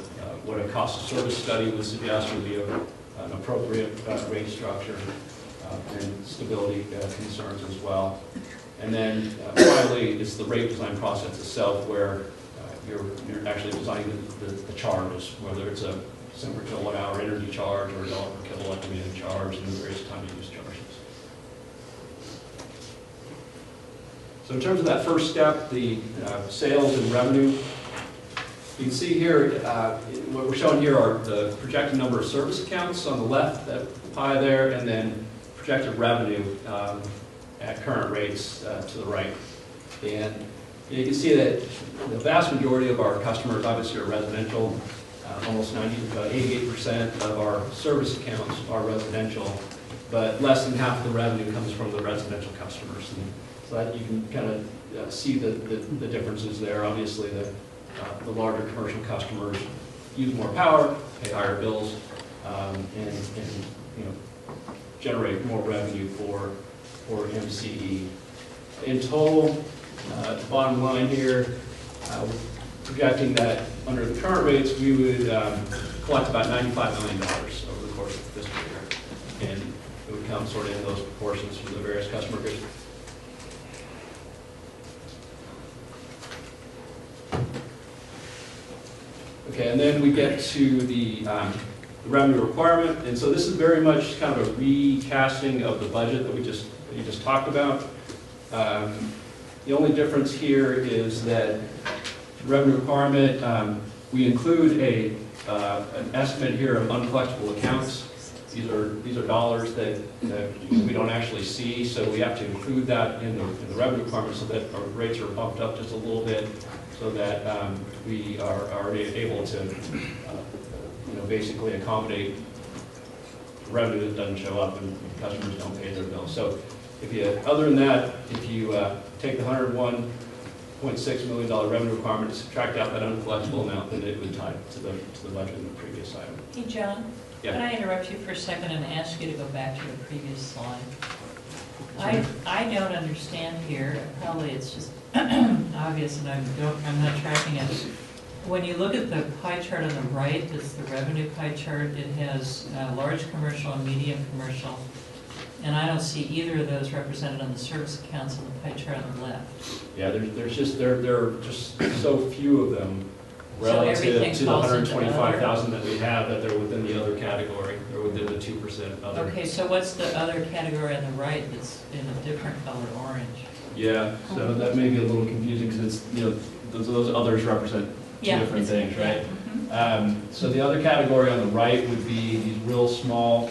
what a cost of service study would suggest would be an appropriate rate structure, and stability concerns as well. And then finally, it's the rate design process itself where you're actually designing the charges, whether it's a cent per kilowatt hour energy charge or a dollar per kilowatt demand charge, and the various time of use charges. So in terms of that first step, the sales and revenue, you can see here, what we're showing here are the projected number of service accounts on the left, that pie there, and then projected revenue at current rates to the right. And you can see that the vast majority of our customers obviously are residential. Almost 88% of our service accounts are residential, but less than half of the revenue comes from the residential customers. And so that you can kind of see the differences there. Obviously, the larger commercial customers use more power, pay higher bills, and generate more revenue for MCE. In total, the bottom line here, we're projecting that under the current rates, we would collect about $95 million over the course of the fiscal year. And it would come sort of in those proportions from the various customer groups. Okay, and then we get to the revenue requirement. And so this is very much kind of a recasting of the budget that you just talked about. The only difference here is that revenue requirement, we include an estimate here of uncollectible accounts. These are dollars that we don't actually see, so we have to include that in the revenue requirement so that our rates are bumped up just a little bit, so that we are able to basically accommodate revenue that doesn't show up and customers don't pay their bills. So other than that, if you take the $101.6 million revenue requirement, subtract out that uncollectible amount, then it would tie to the budget in the previous item. Hey, John, Yeah. Can I interrupt you for a second and ask you to go back to the previous slide? I don't understand here, probably it's just obvious and I'm not tracking it. When you look at the pie chart on the right, it's the revenue pie chart. It has large commercial and medium commercial. And I don't see either of those represented on the service accounts on the pie chart on the left. Yeah, there are just so few of them relative to the 125,000 that we have, that they're within the other category. They're within the 2% other. Okay, so what's the other category on the right that's in a different color, orange? Yeah, so that may be a little confusing because it's, those others represent two Yeah, different it's- things, right? Mhm. So the other category on the right would be these real small,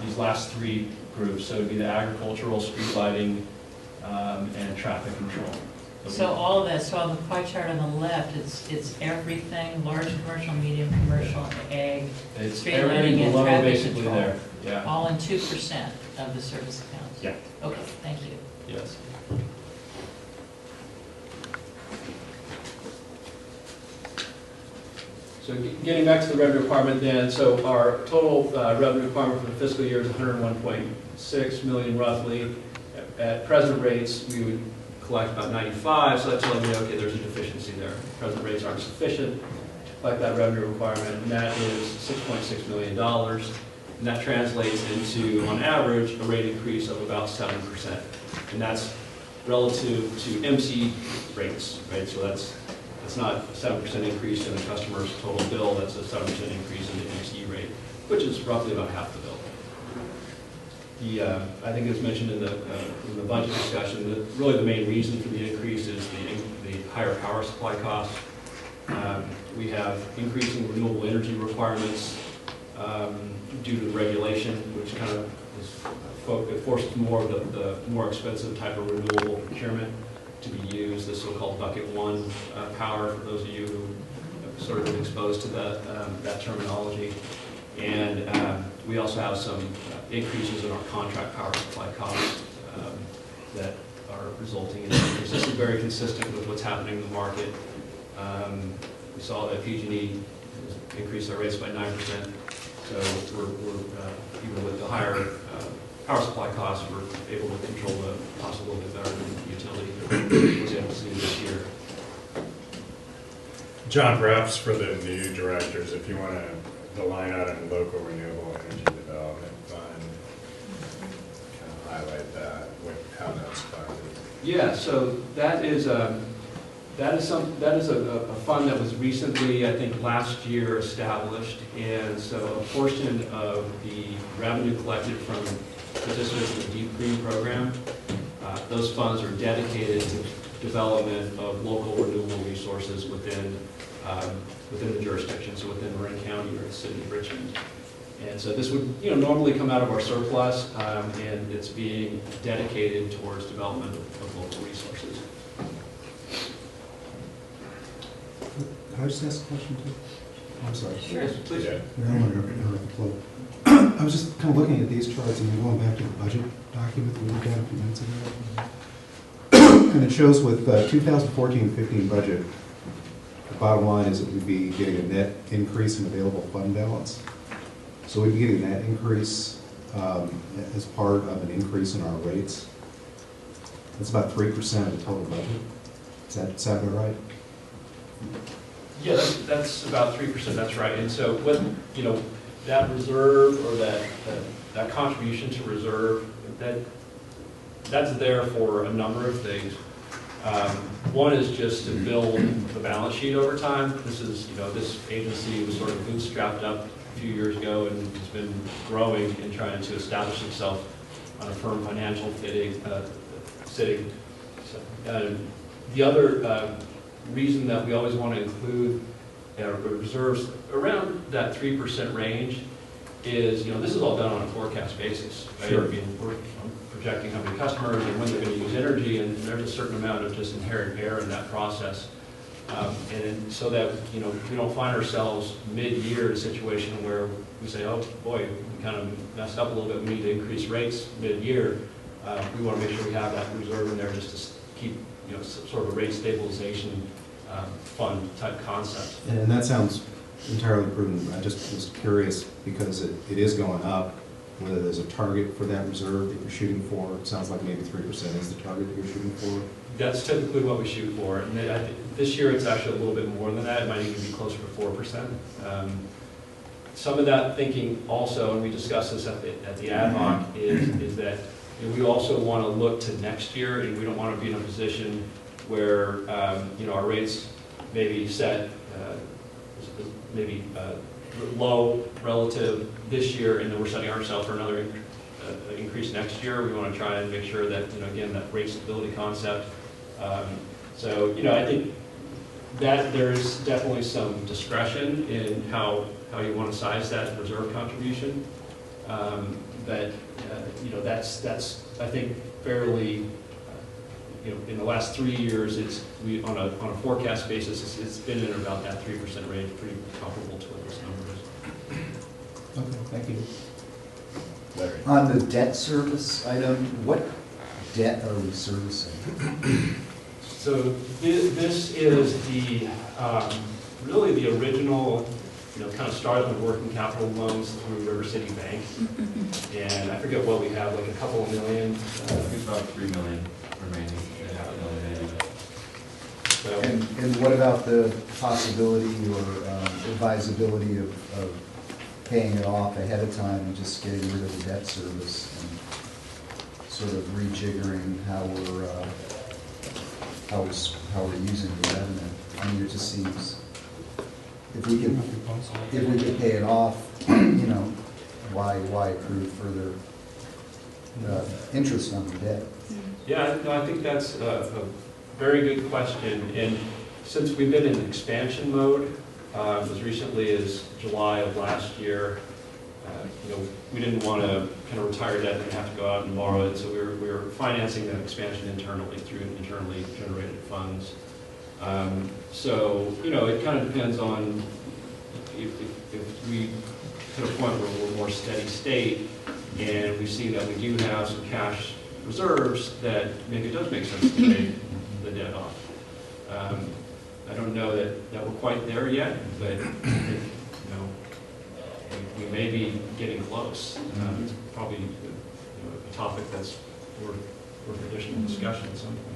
these last three groups. So it would be the agricultural, street lighting, and traffic control. So all of that, so on the pie chart on the left, it's everything, large commercial, medium commercial, ag, It's street everything lighting and below traffic basically control. there, yeah, All in 2% of the service accounts? Yeah. Okay, thank you. yes. So getting back to the revenue requirement then, so our total revenue requirement for the fiscal year is 101.6 million roughly. At present rates, we would collect about 95, so that's telling me, okay, there's a deficiency there. Present rates aren't sufficient to collect that revenue requirement, and that is $6.6 million. And that translates into, on average, a rate increase of about 7%. And that's relative to MCE rates, right? So that's not a 7% increase in the customer's total bill, that's a 7% increase in the MCE rate, which is roughly about half the bill. I think it was mentioned in the budget discussion that really the main reason for the increase is the higher power supply costs. We have increasing renewable energy requirements due to the regulation, which kind of it forces more of the more expensive type of renewable procurement to be used, the so-called bucket one power, for those of you who have sort of been exposed to that terminology. And we also have some increases in our contract power supply costs that are resulting in increases. This is very consistent with what's happening in the market. We saw that PG&E increased our rates by 9%. So we're even with the higher power supply costs, we're able to control the cost a little bit better than the utility was able to do this year. John, perhaps for the new directors, if you want to, the line item local renewable energy development fund, kind of highlight that, how that's funded. Yeah, so that is a fund that was recently, I think, last year established, and so a portion of the revenue collected from participants in the Deep Green program, those funds are dedicated to development of local renewable resources within the jurisdiction, so within Marin County or the city of Richmond. And so this would, normally come out of our surplus, and it's being dedicated towards development of local resources. Can I just ask a question too? I'm sorry. Sure, please. Yeah. I don't want to interrupt the flow. I was just kind of looking at these charts and then going back to the budget document that we looked at a few minutes ago. And it shows with 2014-15 budget, the bottom line is that we'd be getting a net increase in available fund balance. So we'd be getting a net increase as part of an increase in our rates. That's about 3% of the total budget. Does that sound about right? Yeah, that's about 3%, that's right. And so what, that reserve or that contribution to reserve, that's there for a number of things. One is just to build the balance sheet over time. This is, this agency was sort of bootstrapped up a few years ago and has been growing and trying to establish itself on a firm financial footing. So, the other reason that we always want to include reserves around that 3% range is, this is all done on a forecast basis, right? Sure. I mean, we're projecting how many customers and when they're going to use energy, and there's a certain amount of just inherent error in that process. And so that, we don't find ourselves mid-year in a situation where we say, oh boy, we kind of messed up a little bit, we need to increase rates mid-year. We want to make sure we have that reserve in there just to keep, sort of a rate stabilization fund type concept. And that sounds entirely prudent. I just was curious because it is going up, whether there's a target for that reserve that you're shooting for. It sounds like maybe 3% is the target that you're shooting for. That's typically what we shoot for. And this year it's actually a little bit more than that. It might even be closer to 4%. Some of that thinking also, and we discussed this at the ad hoc, is that we also want to look to next year, and we don't want to be in a position where our rates may be set low relative this year, and then we're setting ourselves for another increase next year. We want to try and make sure that again, that rate stability concept. So I think that there's definitely some discretion in how you want to size that reserve contribution. But, you know, that's, I think, fairly, you know, in the last 3 years, on a forecast basis, it's been in about that 3% range, pretty comparable to what this number is. Okay, thank you. Larry. On the debt service item, what debt are we servicing? So this is the, really the original, you know, kind of started the working capital loans through River City Bank. And I forget what we have, like a couple of million. I think it's about 3 million remaining, and half a million maybe. So, And what about the possibility or advisability of paying it off ahead of time and just getting rid of the debt service and sort of rejiggering how we're using the revenue? I mean, it just seems, if we could pay it off, you know, why accrue further interest on the debt? yeah, no, I think that's a very good question. And since we've been in expansion mode, as recently as July of last year, you know, we didn't want to kind of retire debt and have to go out and borrow it, so we were financing that expansion internally through internally generated funds. So, you know, it kind of depends on if we hit a point where we're more steady state and we see that we do have some cash reserves, that maybe it does make sense to pay the debt off. I don't know that we're quite there yet, but I think, you know, we may be getting close. It's probably, you know, a topic that's worth additional discussion at some point.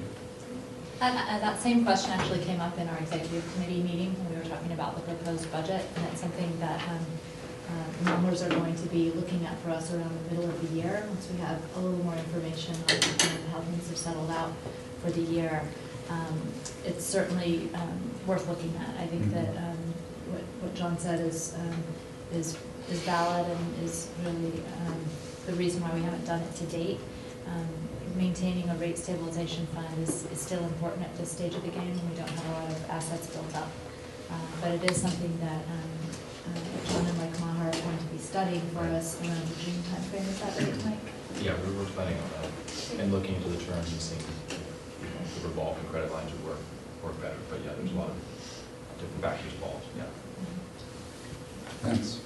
That same question actually came up in our executive committee meeting when we were talking about the proposed budget, and it's something that members are going to be looking at for us around the middle of the year, once we have a little more information on how things have settled out for the year. It's certainly worth looking at. I think that what John said is valid and is really the reason why we haven't done it to date. Maintaining a rate stabilization fund is still important at this stage of the game when we don't have a lot of assets built up. But it is something that John and Mike Maher are going to be studying for us around the June timeframe. Is that right, Mike? Yeah, we're planning on that and looking into the terms and seeing, you know, the revolving credit lines would work better. But yeah, there's a lot of different factors involved. Yeah. Thanks.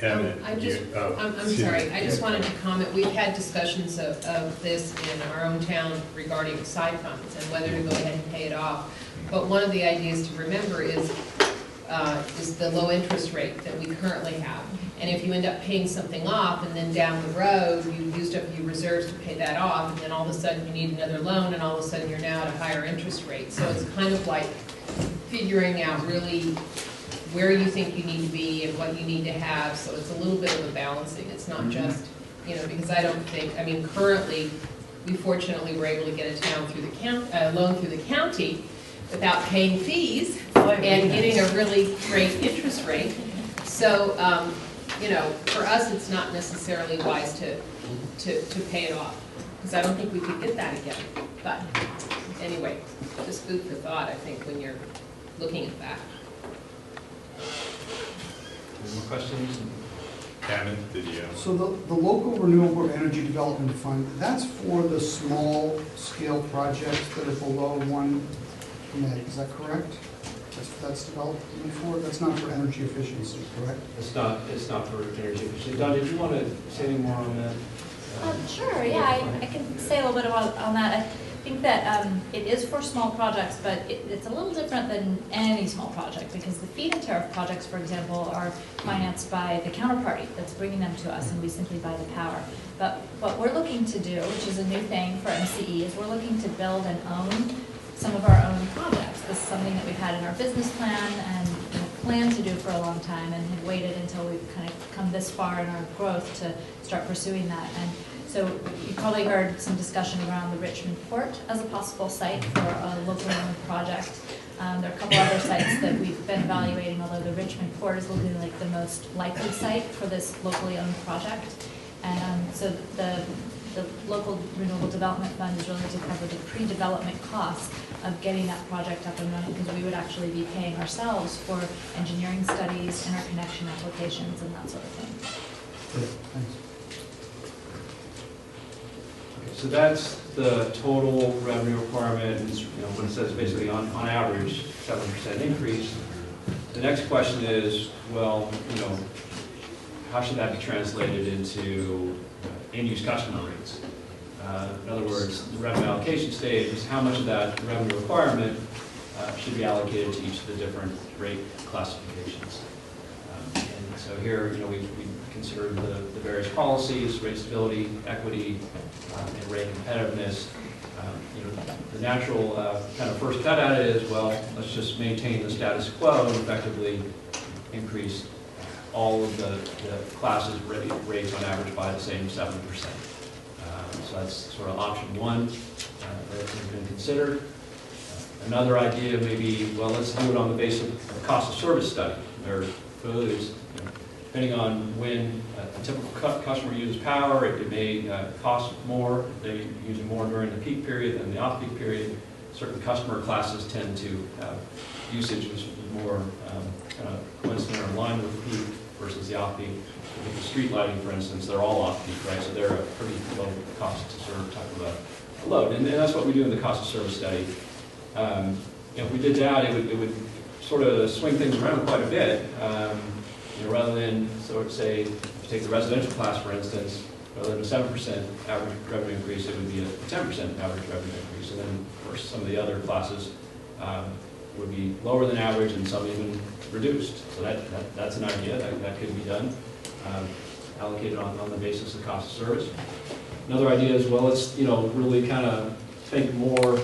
I'm sorry, I just wanted to comment, we've had discussions of this in our own town regarding side funds and whether to go ahead and pay it off. But one of the ideas to remember is the low interest rate that we currently have. And if you end up paying something off and then down the road, you used up your reserves to pay that off, and then all of a sudden you need another loan, and all of a sudden you're now at a higher interest rate. So it's kind of like figuring out really where you think you need to be and what you need to have, so it's a little bit of a balancing. It's not just, you know, because I don't think, I mean, currently, we fortunately were able to get a town through the loan through the county without paying fees and getting a really great interest rate. So, you know, for us, it's not necessarily wise to pay it off, because I don't think we could get that again. But anyway, just food for thought, I think, when you're looking at that. Any more questions? Hammond, did you? So the local renewable energy development fund, that's for the small scale projects that are below 1 meg, is that correct? That's developed for, that's not for energy efficiency, correct? It's not for energy efficiency. Don, did you want to say any more on that? Sure, yeah, I can say a little bit on that. I think that it is for small projects, but it's a little different than any small project, because the feed-in tariff projects, for example, are financed by the counterparty that's bringing them to us, and we simply buy the power. But what we're looking to do, which is a new thing for MCE, is we're looking to build and own some of our own projects. This is something that we've had in our business plan and planned to do for a long time, and have waited until we've kind of come this far in our growth to start pursuing that. And so you probably heard some discussion around the Richmond Port as a possible site for a locally owned project. There are a couple other sites that we've been evaluating, although the Richmond Port is looking like the most likely site for this locally owned project. And so the local renewable development fund is really to cover the pre-development costs getting that project up and running, because we would actually be paying ourselves for engineering studies, interconnection applications, and that sort of thing. Great, thanks. So that's the total revenue requirement, and, when it says basically on average, 7% increase. The next question is, well, how should that be translated into end-use customer rates? In other words, the revenue allocation stage is how much of that revenue requirement should be allocated to each of the different rate classifications. And so here, we considered the various policies, rate stability, equity, and rate competitiveness. The natural kind of first cut at it is, well, let's just maintain the status quo and effectively increase all of the classes rates on average by the same 7%. So that's sort of option one that has been considered. Another idea may be, well, let's do it on the basis of cost of service study. There is, depending on when a typical customer uses power, it may cost more if they're using more during the peak period than the off-peak period. Certain customer classes tend to have usage which is more kind of coincident or in line with the peak versus the off-peak. With the street lighting, for instance, they're all off-peak, right? So they're a pretty low cost to serve type of a load. And that's what we do in the cost of service study. If we did that, it would sort of swing things around quite a bit. Rather than sort of say, if you take the residential class, for instance, rather than a 7% average revenue increase, it would be a 10% average revenue increase. And then, of course, some of the other classes would be lower than average and some even reduced. So that's an idea that could be done, allocated on the basis of cost of service. Another idea is, well, let's really kind of think more,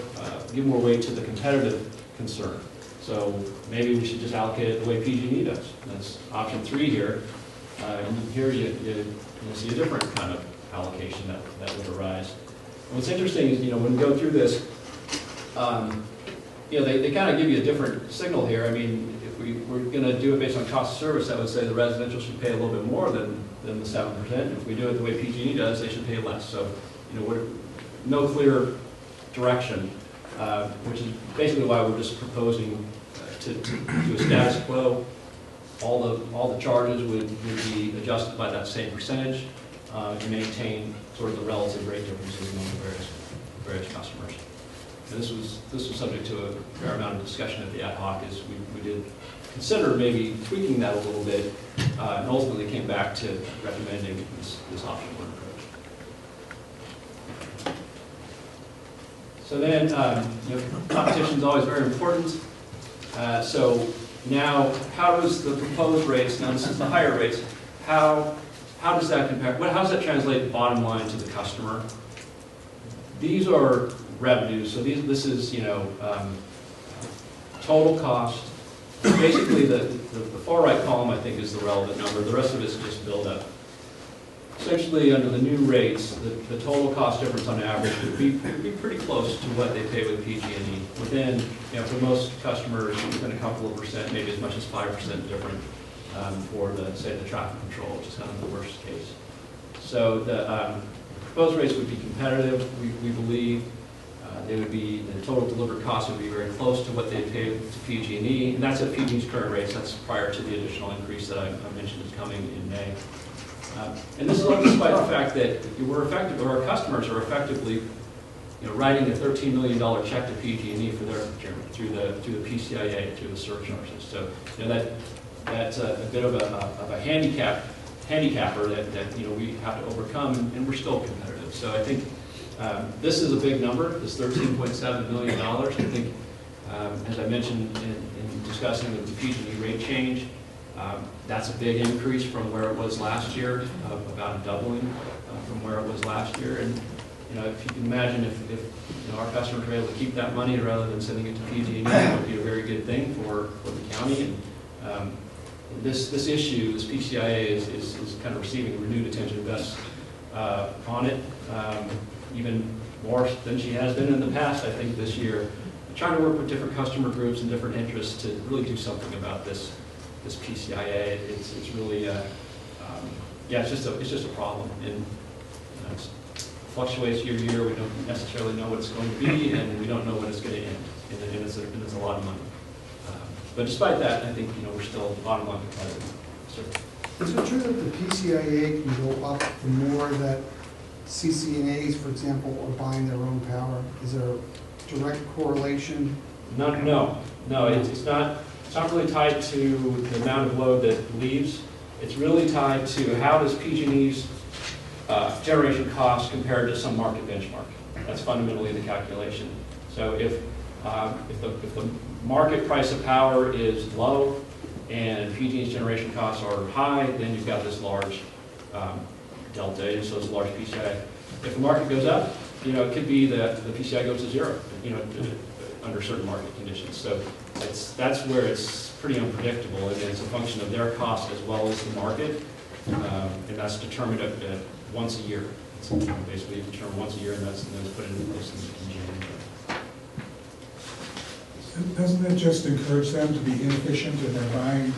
give more weight to the competitive concern. So maybe we should just allocate it the way PG&E does. That's option 3 here. And here you'll see a different kind of allocation that would arise. And what's interesting is, when we go through this, they kind of give you a different signal here. I mean, if we're going to do it based on cost of service, I would say the residential should pay a little bit more than the 7%. If we do it the way PG&E does, they should pay less. So, we're no clear direction, which is basically why we're just proposing to do a status quo. All the charges would be adjusted by that same percentage and maintain sort of the relative rate differences among the various customers. And this was subject to a fair amount of discussion at the ad hoc, as we did consider maybe tweaking that a little bit, and ultimately came back to recommending this option one approach. So then, competition is always very important. So now, how does the proposed rates, now this is the higher rates, how does that compare, how does that translate bottom line to the customer? These are revenues, so this is, total cost. Basically, the far right column, I think, is the relevant number. The rest of it is just build up. Essentially, under the new rates, the total cost difference on average would be pretty close to what they pay with PG&E. Within, for most customers, within a couple of percent, maybe as much as 5% different for say the traffic control, which is kind of the worst case. So the proposed rates would be competitive. We believe they would be, the total delivered cost would be very close to what they pay to PG&E, and that's at PG&E's current rates. That's prior to the additional increase that I mentioned is coming in May. And this is all despite the fact that our customers are effectively, writing a $13 million check to PG&E for their procurement through the PCIA, through the surcharges. So that's a bit of a handicapper that we have to overcome, and we're still competitive. So I think this is a big number, this $13.7 million. I think, as I mentioned in discussing the PG&E rate change, that's a big increase from where it was last year, about a doubling from where it was last year. And if you can imagine if our customers were able to keep that money rather than sending it to PG&E, it would be a very good thing for the county. And this issue, this PCIA, is kind of receiving renewed attention. Beth's on it, even more than she has been in the past, I think, this year. Trying to work with different customer groups and different interests to really do something about this PCIA. It's really, it's just a problem, and it fluctuates year to year. We don't necessarily know what it's going to be, and we don't know when it's going to end. and it's a lot of money. But despite that, I think, we're still bottom line competitive. So, Is it true that the PCIA can go up the more that CCNAs, for example, are buying their own power? Is there a direct correlation? no, it's not really tied to the amount of load that leaves. It's really tied to how does PG&E's generation cost compared to some market benchmark. That's fundamentally the calculation. So if the market price of power is low and PG&E's generation costs are high, then you've got this large delta, so it's a large PCI. If the market goes up, it could be that the PCI goes to zero, under certain market conditions. So that's where it's pretty unpredictable, and it's a function of their cost as well as the market, and that's determined at once a year. It's basically determined once a year, and that's put into place in January. Doesn't that just encourage them to be inefficient in their buying,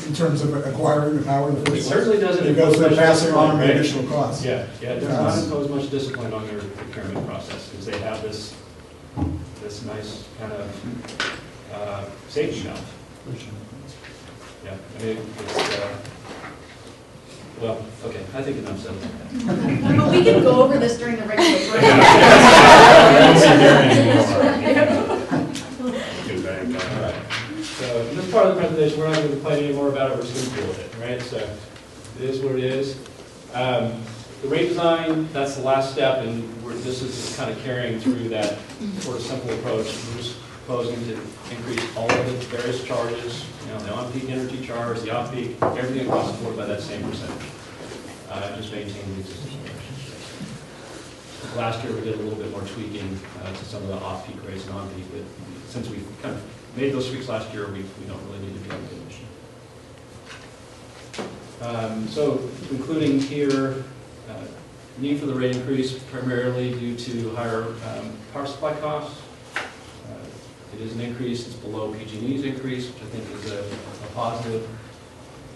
in terms of acquiring the power in the first place? It certainly doesn't because impose they're much passing on discipline, the right? additional costs. Yeah, it does not impose much discipline on their procurement process, because they have this nice kind of safety valve. Yeah, I mean, it's, well, okay, I think enough said about that. But we can go over this during the regular break. All right. So in this part of the presentation, we're not going to complain anymore about it. We're just going to deal with it, right? So it is what it is. The rate design, that's the last step, and this is just kind of carrying through that sort of simple approach. We're just proposing to increase all of the various charges, the on-peak energy charge, the off-peak, everything across the board by that same percentage. Just maintain the existing relationship. Last year we did a little bit more tweaking to some of the off-peak rates and on-peak, but since we kind of made those tweaks last year, we don't really need to do anything. So including here, need for the rate increase primarily due to higher power supply costs. It is an increase, it's below PG&E's increase, which I think is a positive.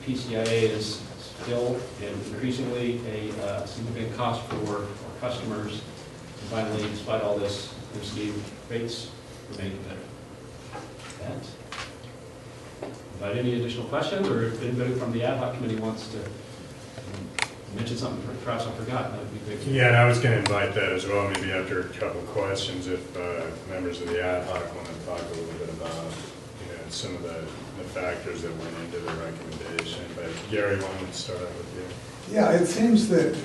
PCIA is still and increasingly a significant cost for our customers. And finally, despite all this, MCE rates remain competitive. But any additional questions, or if anybody from the ad hoc committee wants to mention something perhaps I forgot, that would be great. Yeah, and I was going to invite that as well, maybe after a couple of questions, if members of the ad hoc want to talk a little bit about some of the factors that went into the recommendation. But Gary, why don't we start out with you? Yeah, it seems that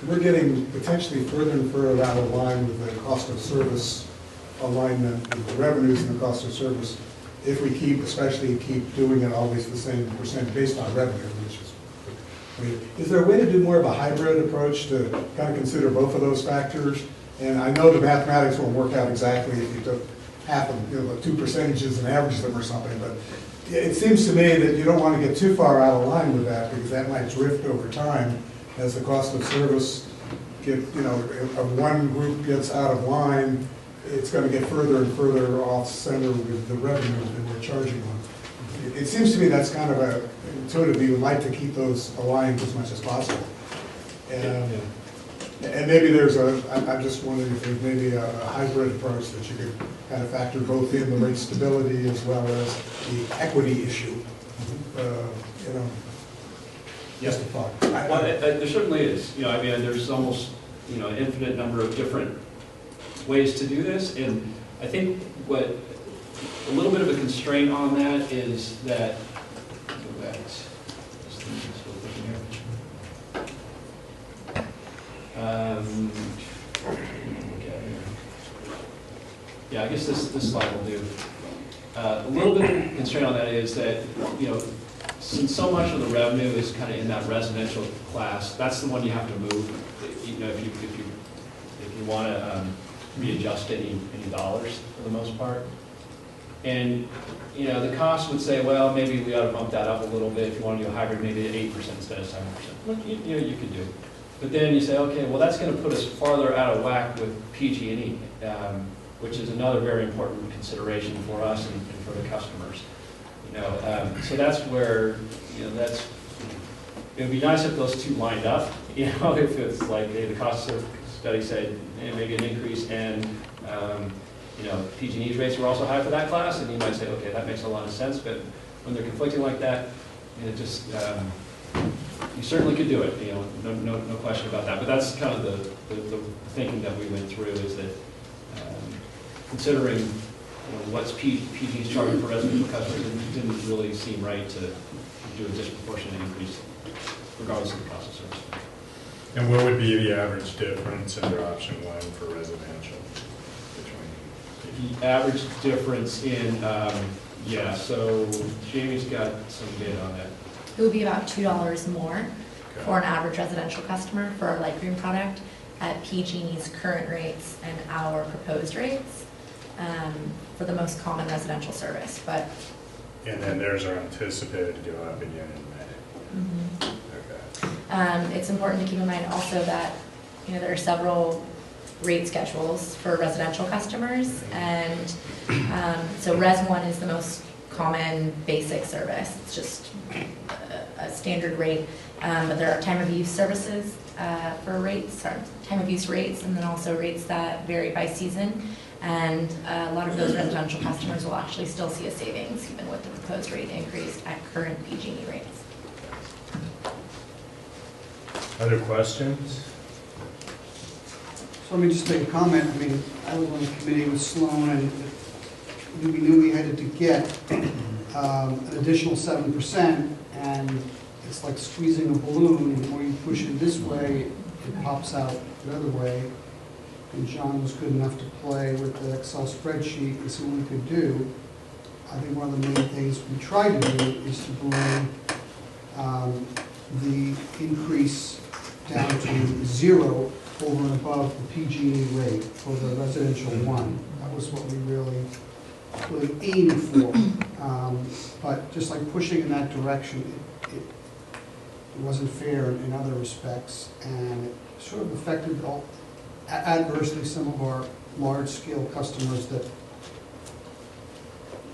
we're getting potentially further and further out of line with the cost of service alignment, with the revenues and the cost of service, if we especially keep doing it always the same percent based on revenue, which is, is there a way to do more of a hybrid approach to kind of consider both of those factors? And I know the mathematics won't work out exactly if you took half of, the two percentages and averaged them or something, but it seems to me that you don't want to get too far out of line with that, because that might drift over time as the cost of service if one group gets out of line, it's going to get further and further off center with the revenue that we're charging on. It seems to me that's kind of intuitively, we would like to keep those aligned as much as possible. And maybe I'm just wondering if there's maybe a hybrid approach that you could kind of factor both in the rate stability as well as the equity issue. Just a thought. Well, there certainly is. There's almost an infinite number of different ways to do this, and I think what a little bit of a constraint on that is that. Go back. Yeah, I guess this slide will do. A little bit of constraint on that is that since so much of the revenue is kind of in that residential class, that's the one you have to move. If you want to readjust any dollars for the most part. And the cost would say, well, maybe we ought to bump that up a little bit. If you want to do a hybrid, maybe at 8% instead of 7%. Well, you could do. But then you say, okay, well, that's going to put us farther out of whack with PG&E, which is another very important consideration for us and for the customers. So that's where it would be nice if those two lined up. If it's like the cost of study said maybe an increase and PG&E's rates were also high for that class, and you might say, okay, that makes a lot of sense, but when they're conflicting like that, it just, you certainly could do it, no question about that. But that's kind of the thinking that we went through, is that considering what's PG&E's charging for residential customers, it didn't really seem right to do a disproportionate increase regardless of the cost of service. And what would be the average difference under option one for residential between? The average difference in, so Jamie's got some data on that. It would be about $2 more for an average residential customer for our light green product at PG&E's current rates and our proposed rates for the most common residential service. But and then theirs are anticipated to go up again in May. Okay. It's important to keep in mind also that there are several rate schedules for residential customers, and so Res 1 is the most common basic service. It's just a standard rate, but there are time of use services for rates, or time of use rates, and then also rates that vary by season. And a lot of those residential customers will actually still see a savings even with the proposed rate increase at current PG&E rates. Other questions? So let me just make a comment. I mean, I was on the committee with Sloan, and we knew we had to get an additional 7%, and it's like squeezing a balloon. The more you push it this way, it pops out the other way. And John was good enough to play with the Excel spreadsheet and see what we could do. I think one of the main things we tried to do is to bring the increase down to 0 over and above the PG&E rate for the residential one. That was what we really aimed for. But just like pushing in that direction, it wasn't fair in other respects, and it sort of affected adversely some of our large-scale customers that,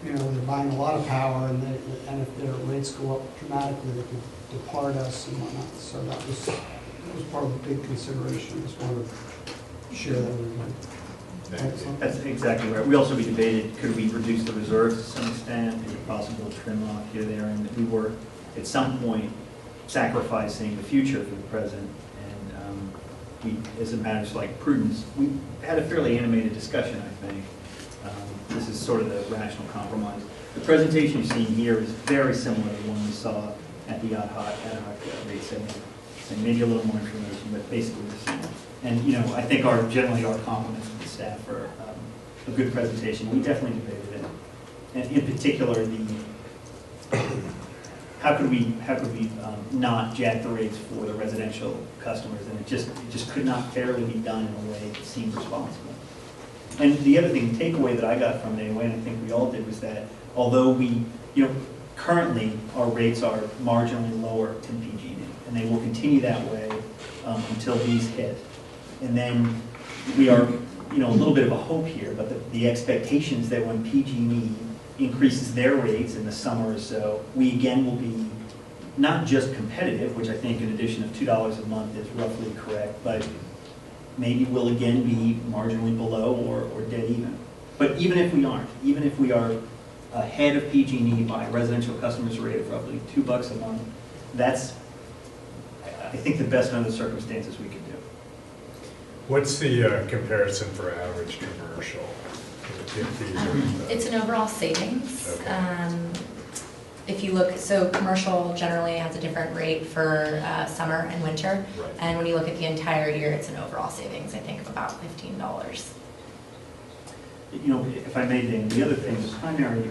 they're buying a lot of power, and if their rates go up dramatically, they could depart us and whatnot. So that was part of the big consideration. I just wanted to share that with everybody. That's exactly right. We also debated, could we reduce the reserves to some extent? Is it possible to trim off here, there? And we were, at some point, sacrificing the future for the present. And we, as a matter of like prudence, we had a fairly animated discussion, I think. This is sort of the rational compromise. The presentation you've seen here is very similar to the one we saw at the ad hoc rate setting. And maybe a little more information, but basically the same. And I think generally our compliments to the staff for a good presentation. We definitely debated it, and in particular how could we not jack the rates for the residential customers, and it just could not fairly be done in a way that seemed responsible. And the other thing, the takeaway that I got from it anyway, and I think we all did, was that although we, currently our rates are marginally lower than PG&E, and they will continue that way until these hit. And then we are, a little bit of a hope here, but the expectations that when PG&E increases their rates in the summer or so, we again will be not just competitive, which I think an addition of $2 a month is roughly correct, but maybe we'll again be marginally below or dead even. But even if we aren't, even if we are ahead of PG&E by residential customers rate of roughly $2 a month, that's, I think, the best under the circumstances we could do. What's the comparison for average commercial? It's an overall savings. Okay. If you look, so commercial generally has a different rate for summer and winter. Right. And when you look at the entire year, it's an overall savings, I think, of about $15. If I may, Dan, the other thing, the primary,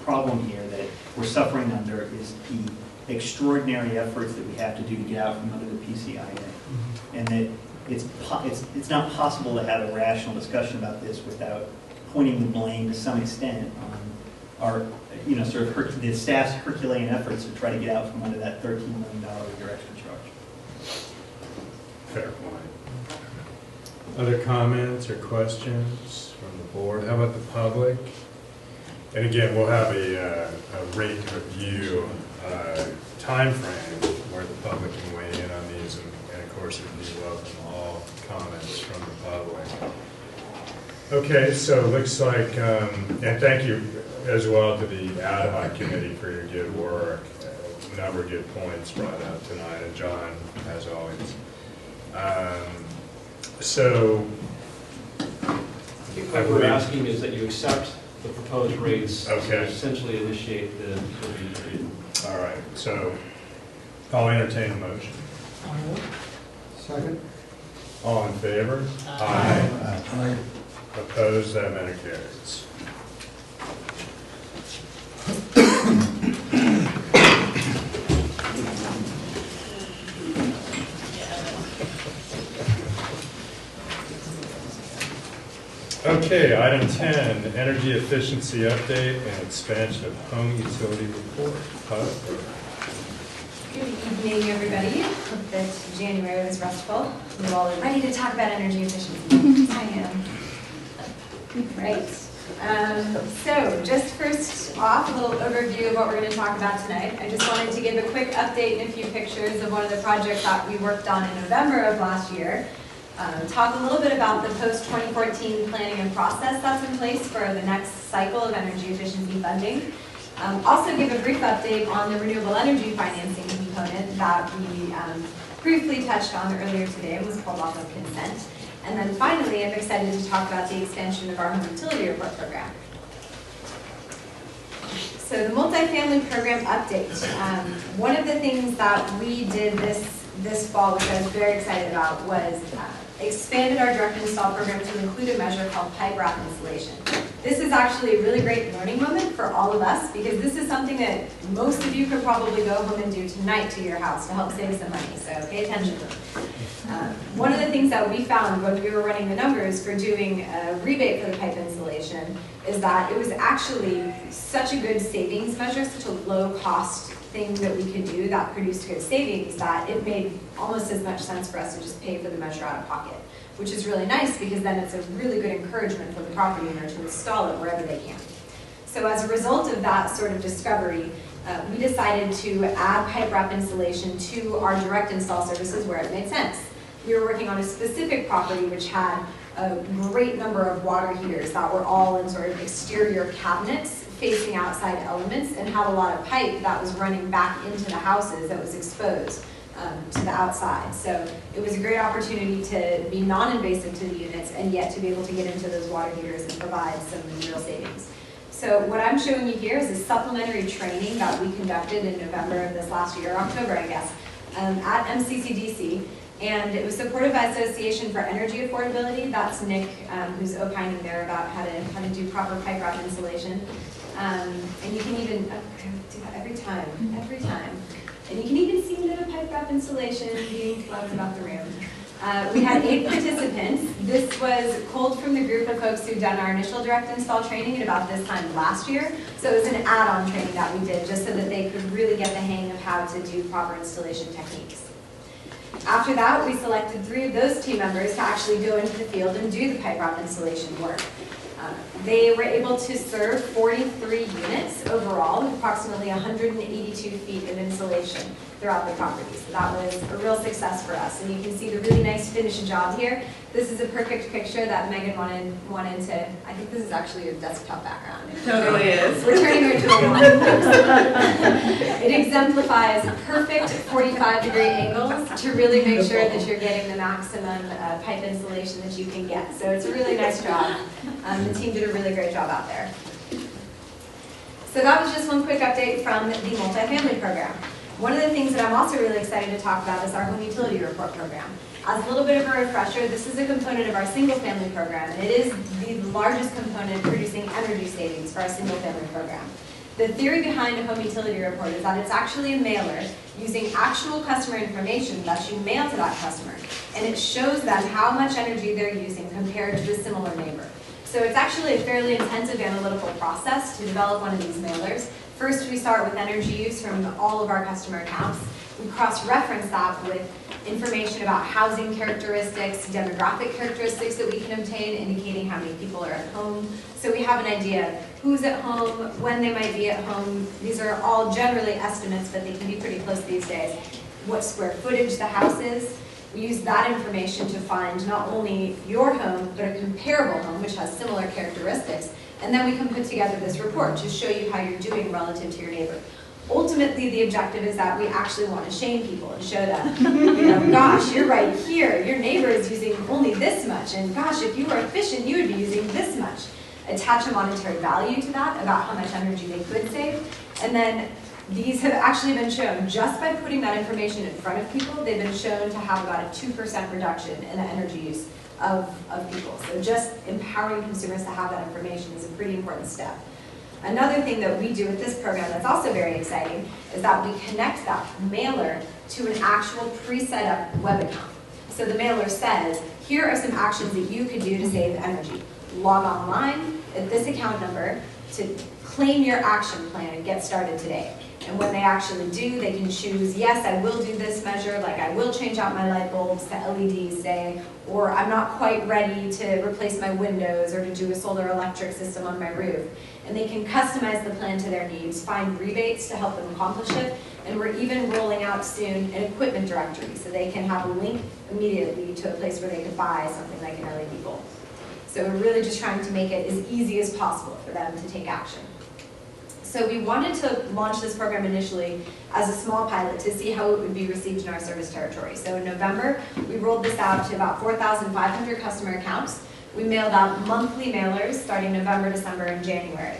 problem here that we're suffering under is the extraordinary efforts that we have to do to get out from under the PCIA. Mm-hmm. And that it's not possible to have a rational discussion about this without pointing the blame to some extent on our, sort of the staff's Herculean efforts to try to get out from under that $13 million a year extra charge. Fair point. Other comments or questions from the board? How about the public? And again, we'll have a rate review time frame where the public can weigh in on these, and of course, it would be welcome all comments from the public. Okay, so it looks like, and thank you as well to the ad hoc committee for your good work. A number of good points brought out tonight, and John, as always. So, What we're asking is that you accept the proposed rates. Okay. To essentially initiate the review period. all right, so I'll entertain a motion. Second? All in favor? Aye. Opposed? That matter carries. Okay, item 10, energy efficiency update and expansion of home utility report. Good evening, everybody. Hope that January was restful. We're all ready to talk about energy efficiency. I am. Right. So just first off, a little overview of what we're going to talk about tonight. I just wanted to give a quick update and a few pictures of one of the projects that we worked on in November of last year. Talk a little bit about the post-2014 planning and process that's in place for the next cycle of energy efficiency funding. Also give a brief update on the renewable energy financing component that we briefly touched on earlier today and was pulled off of consent. And then finally, I'm excited to talk about the expansion of our home utility report program. So the multifamily program update. One of the things that we did this fall, which I was very excited about, was expanded our direct install program to include a measure called pipe wrap installation. This is actually a really great learning moment for all of us because this is something that most of you could probably go home and do tonight to your house to help save some money, so pay attention. One of the things that we found when we were running the numbers for doing a rebate for the pipe installation is that it was actually such a good savings measure, such a low cost thing that we could do that produced good savings that it made almost as much sense for us to just pay for the measure out of pocket, which is really nice because then it's a really good encouragement for the property owner to install it wherever they can. So as a result of that sort of discovery, we decided to add pipe wrap installation to our direct install services where it made sense. We were working on a specific property which had a great number of water heaters that were all in sort of exterior cabinets facing outside elements and had a lot of pipe that was running back into the houses that was exposed to the outside. So it was a great opportunity to be non-invasive to the units and yet to be able to get into those water heaters and provide some real savings. So what I'm showing you here is a supplementary training that we conducted in November of this last year, October I guess, at MCCDC. And it was supported by Association for Energy Affordability. That's Nick, who's opining there about how to do proper pipe wrap installation. And you can even, do that every time. And you can even see the pipe wrap installation being floated about the room. We had 8 participants. This was pulled from the group of folks who'd done our initial direct install training at about this time last year. So it was an add-on training that we did just so that they could really get the hang of how to do proper installation techniques. After that, we selected 3 of those team members to actually go into the field and do the pipe wrap installation work. They were able to serve 43 units overall, with approximately 182 feet of insulation throughout the property. So that was a real success for us. And you can see the really nice finished job here. This is a perfect picture that Megan wanted to, I think this is actually a desktop background. It totally is. We're turning her into a wall. It exemplifies perfect 45-degree angles to really make sure that you're getting the maximum pipe insulation that you can get. So it's a really nice job. The team did a really great job out there. So that was just one quick update from the multifamily program. One of the things that I'm also really excited to talk about is our home utility report program. As a little bit of a refresher, this is a component of our single-family program, and it is the largest component producing energy savings for our single-family program. The theory behind a home utility report is that it's actually a mailer using actual customer information that you mail to that customer, and it shows them how much energy they're using compared to a similar neighbor. So it's actually a fairly intensive analytical process to develop one of these mailers. First, we start with energy use from all of our customer accounts. We cross-reference that with information about housing characteristics, demographic characteristics that we can obtain, indicating how many people are at home. So we have an idea of who's at home, when they might be at home. These are all generally estimates, but they can be pretty close these days. What square footage the house is. We use that information to find not only your home, but a comparable home, which has similar characteristics. And then we can put together this report to show you how you're doing relative to your neighbor. Ultimately, the objective is that we actually want to shame people and show them, you know, gosh, you're right here, your neighbor is using only this much, and gosh, if you were efficient, you would be using this much. Attach a monetary value to that about how much energy they could save, and then these have actually been shown, just by putting that information in front of people, they've been shown to have about a 2% reduction in the energy use of people. So just empowering consumers to have that information is a pretty important step. Another thing that we do with this program that's also very exciting is that we connect that mailer to an actual pre-set up web account. So the mailer says, here are some actions that you could do to save energy. Log online at this account number to claim your action plan and get started today. And when they actually do, they can choose, yes, I will do this measure, like I will change out my light bulbs to LEDs, say, or I'm not quite ready to replace my windows or to do a solar electric system on my roof. And they can customize the plan to their needs, find rebates to help them accomplish it, and we're even rolling out soon an equipment directory so they can have a link immediately to a place where they could buy something like an LED bulb. So we're really just trying to make it as easy as possible for them to take action. So we wanted to launch this program initially as a small pilot to see how it would be received in our service territory. So in November, we rolled this out to about 4,500 customer accounts. We mailed out monthly mailers starting November, December, and January.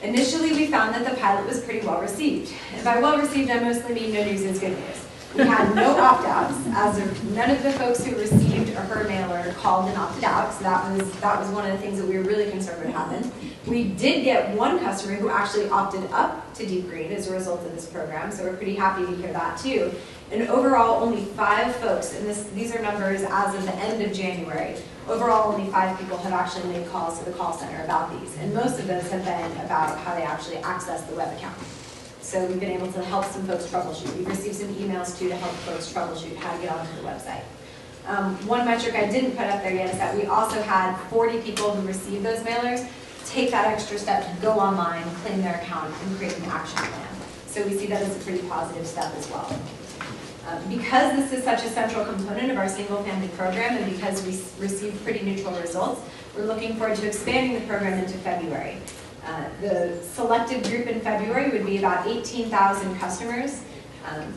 Initially, we found that the pilot was pretty well received. And by well received, I mostly mean no news is good news. We had no opt-outs, as none of the folks who received a her mailer called and opted out, so that was one of the things that we were really concerned would happen. We did get one customer who actually opted up to Deep Green as a result of this program, so we're pretty happy to hear that too. And overall, only 5 folks, and these are numbers as of the end of January, overall only 5 people have actually made calls to the call center about these, and most of those have been about how they actually access the web account. So we've been able to help some folks troubleshoot. We've received some emails too to help folks troubleshoot how to get onto the website. One metric I didn't put up there yet is that we also had 40 people who received those mailers take that extra step to go online, claim their account, and create an action plan. So we see that as a pretty positive step as well. Because this is such a central component of our single-family program and because we received pretty neutral results, we're looking forward to expanding the program into February. The selected group in February would be about 18,000 customers.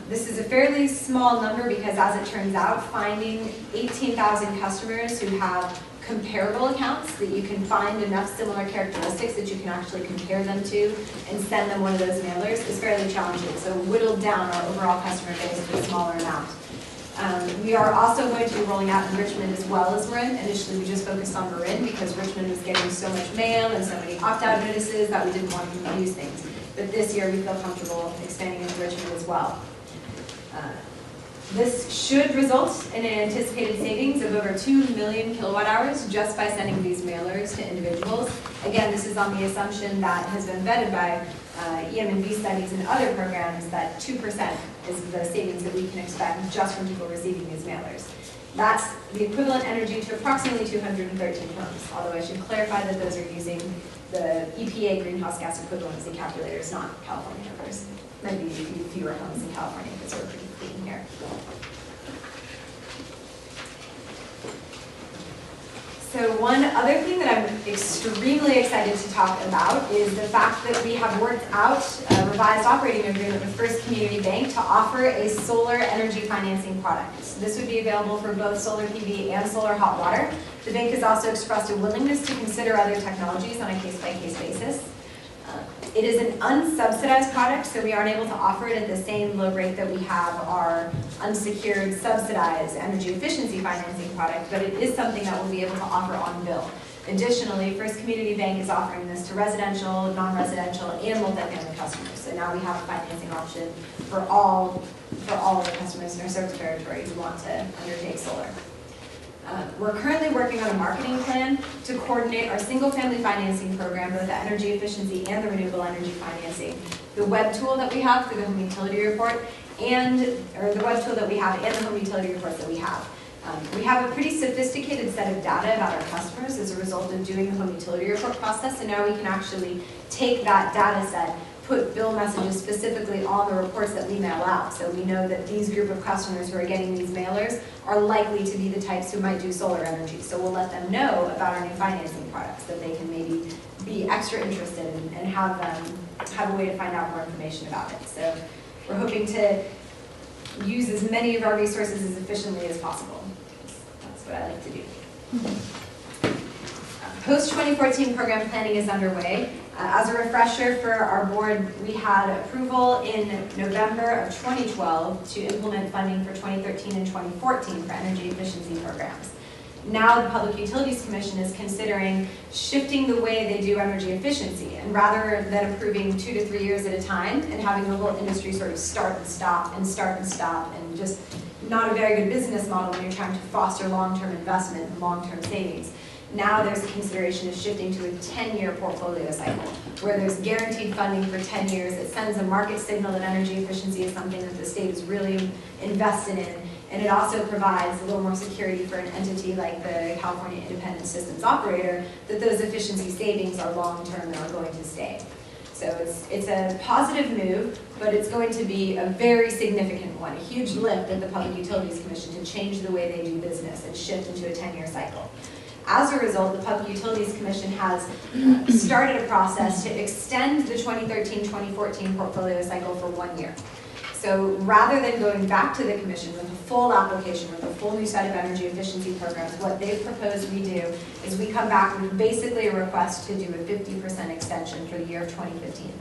This is a fairly small number because, as it turns out, finding 18,000 customers who have comparable accounts that you can find enough similar characteristics that you can actually compare them to and send them one of those mailers is fairly challenging. So whittled down our overall customer base to a smaller amount. We are also going to be rolling out in Richmond as well as Marin. Initially, we just focused on Marin because Richmond was getting so much mail and so many opt-out notices that we didn't want to confuse things. But this year, we feel comfortable expanding into Richmond as well. This should result in an anticipated savings of over 2 million kilowatt hours just by sending these mailers to individuals. Again, this is on the assumption that has been vetted by EM&V studies and other programs that 2% is the savings that we can expect just from people receiving these mailers. That's the equivalent energy to approximately 213 homes, although I should clarify that those are using the EPA greenhouse gas equivalency calculators, not California numbers. Maybe fewer homes in California because we're pretty clean here. So one other thing that I'm extremely excited to talk about is the fact that we have worked out a revised operating agreement with First Community Bank to offer a solar energy financing product. So this would be available for both solar PV and solar hot water. The bank has also expressed a willingness to consider other technologies on a case-by-case basis. It is an unsubsidized product, so we aren't able to offer it at the same low rate that we have our unsecured, subsidized energy efficiency financing product, but it is something that we'll be able to offer on bill. Additionally, First Community Bank is offering this to residential, non-residential, and multifamily customers. So now we have a financing option for all of the customers in our service territory who want to undertake solar. We're currently working on a marketing plan to coordinate our single-family financing program, both the energy efficiency and the renewable energy financing, the web tool that we have through the home utility report, or the web tool that we have and the home utility report that we have. We have a pretty sophisticated set of data about our customers as a result of doing the home utility report process, and now we can actually take that data set, put bill messages specifically on the reports that we mail out. So we know that these group of customers who are getting these mailers are likely to be the types who might do solar energy. So we'll let them know about our new financing products, that they can maybe be extra interested and have a way to find out more information about it. So we're hoping to use as many of our resources as efficiently as possible. That's what I like to do. Post-2014 program planning is underway. As a refresher for our board, we had approval in November of 2012 to implement funding for 2013 and 2014 for energy efficiency programs. Now the Public Utilities Commission is considering shifting the way they do energy efficiency, and rather than approving 2 to 3 years at a time and having the whole industry sort of start and stop and start and stop, and just not a very good business model when you're trying to foster long-term investment and long-term savings. Now there's a consideration of shifting to a 10-year portfolio cycle, where there's guaranteed funding for 10 years. It sends a market signal that energy efficiency is something that the state is really invested in, and it also provides a little more security for an entity like the California Independent Systems Operator, that those efficiency savings are long-term and are going to stay. So it's a positive move, but it's going to be a very significant one, a huge lift at the Public Utilities Commission to change the way they do business and shift into a 10-year cycle. As a result, the Public Utilities Commission has started a process to extend the 2013-2014 portfolio cycle for 1 year. So rather than going back to the Commission with a full application, with a full new set of energy efficiency programs, what they've proposed we do is we come back with basically a request to do a 50% extension for the year of 2015.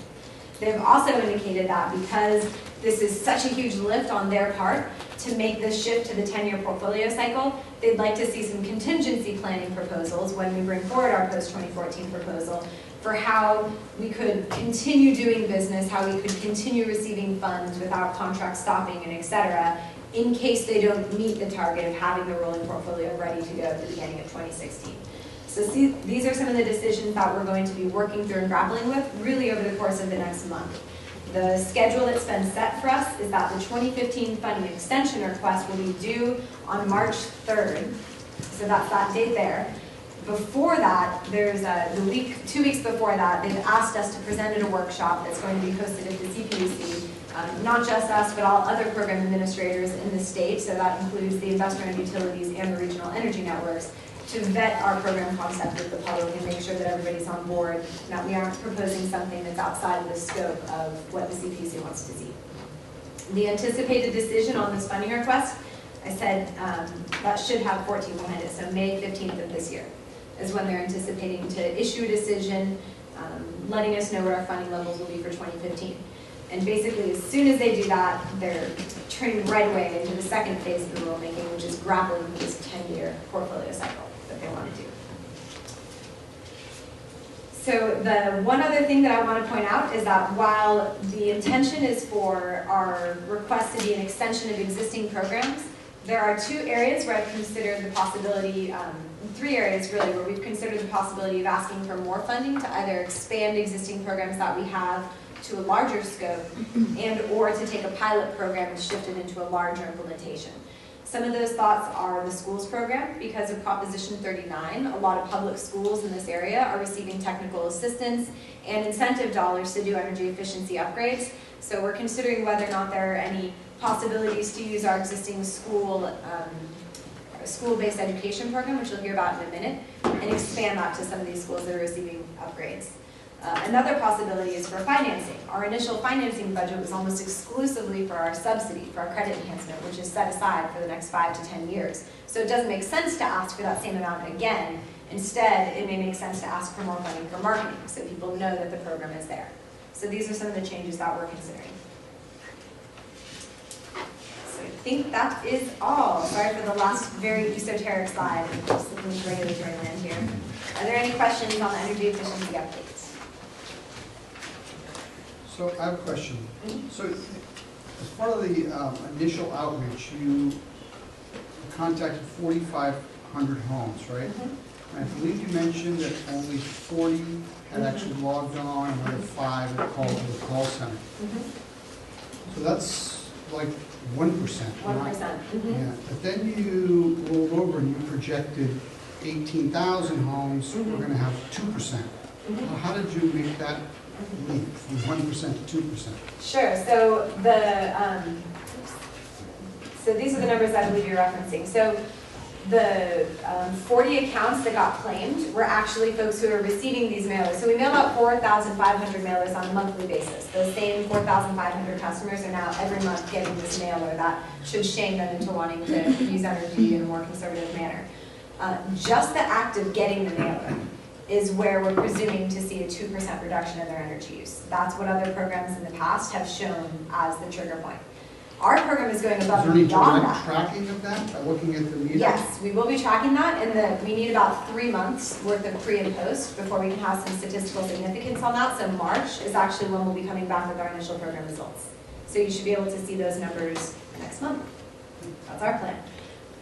They've also indicated that because this is such a huge lift on their part to make this shift to the 10-year portfolio cycle, they'd like to see some contingency planning proposals when we bring forward our post-2014 proposal for how we could continue doing business, how we could continue receiving funds without contracts stopping, and et cetera, in case they don't meet the target of having the rolling portfolio ready to go at the beginning of 2016. So these are some of the decisions that we're going to be working through and grappling with really over the course of the next month. The schedule that's been set for us is that the 2015 funding extension request will be due on March 3rd. So that's that date there. Before that, there's 2 weeks before that, they've asked us to present at a workshop that's going to be hosted at the CPUC. Not just us, but all other program administrators in the state, so that includes the investor-owned utilities and the regional energy networks, to vet our program concept with the public and make sure that everybody's on board, and that we aren't proposing something that's outside of the scope of what the CPUC wants to see. The anticipated decision on this funding request, I said that should have 14 behind it, so May 15th of this year is when they're anticipating to issue a decision, letting us know what our funding levels will be for 2015. And basically, as soon as they do that, they're turning right away into the second phase of the rulemaking, which is grappling with this 10-year portfolio cycle that they want to do. So the one other thing that I want to point out is that while the intention is for our request to be an extension of existing programs, there are 2 areas where I've considered the possibility, 3 areas really, where we've considered the possibility of asking for more funding to either expand existing programs that we have to a larger scope and or to take a pilot program and shift it into a larger implementation. Some of those thoughts are the schools program. Because of Proposition 39, a lot of public schools in this area are receiving technical assistance and incentive dollars to do energy efficiency upgrades. So we're considering whether or not there are any possibilities to use our existing school-based education program, which you'll hear about in a minute, and expand that to some of these schools that are receiving upgrades. Another possibility is for financing. Our initial financing budget was almost exclusively for our subsidy, for our credit enhancement, which is set aside for the next 5 to 10 years. So it doesn't make sense to ask for that same amount again. Instead, it may make sense to ask for more money for marketing, so people know that the program is there. So these are some of the changes that we're considering. So I think that is all. Sorry for the last very esoteric slide. I'm just looking at regulatory land here. Are there any questions on the energy efficiency updates? So I have a question. So as part of the initial outreach, you contacted 4,500 homes, right? And I believe you mentioned that only 40 had actually logged on and another 5 had called to the call center. So that's like 1%. 1%. Yeah. But then you rolled over and you projected 18,000 homes were going to have 2%. Well, how did you make that From 1% to 2%. Sure, so so these are the numbers I believe you're referencing. So the 40 accounts that got claimed were actually folks who are receiving these mailers. So we mail out 4,500 mailers on a monthly basis. Those same 4,500 customers are now every month getting this mailer that should shame them into wanting to use energy in a more conservative manner. Just the act of getting the mailer is where we're presuming to see a 2% reduction in their energy use. That's what other programs in the past have shown as the trigger point. Our program is going above and Is there beyond any that. tracking of that by looking at the meter? Yes, we will be tracking that, and we need about 3 months worth of pre and post before we can have some statistical significance on that. So March is actually when we'll be coming back with our initial program results. So you should be able to see those numbers next month. That's our plan.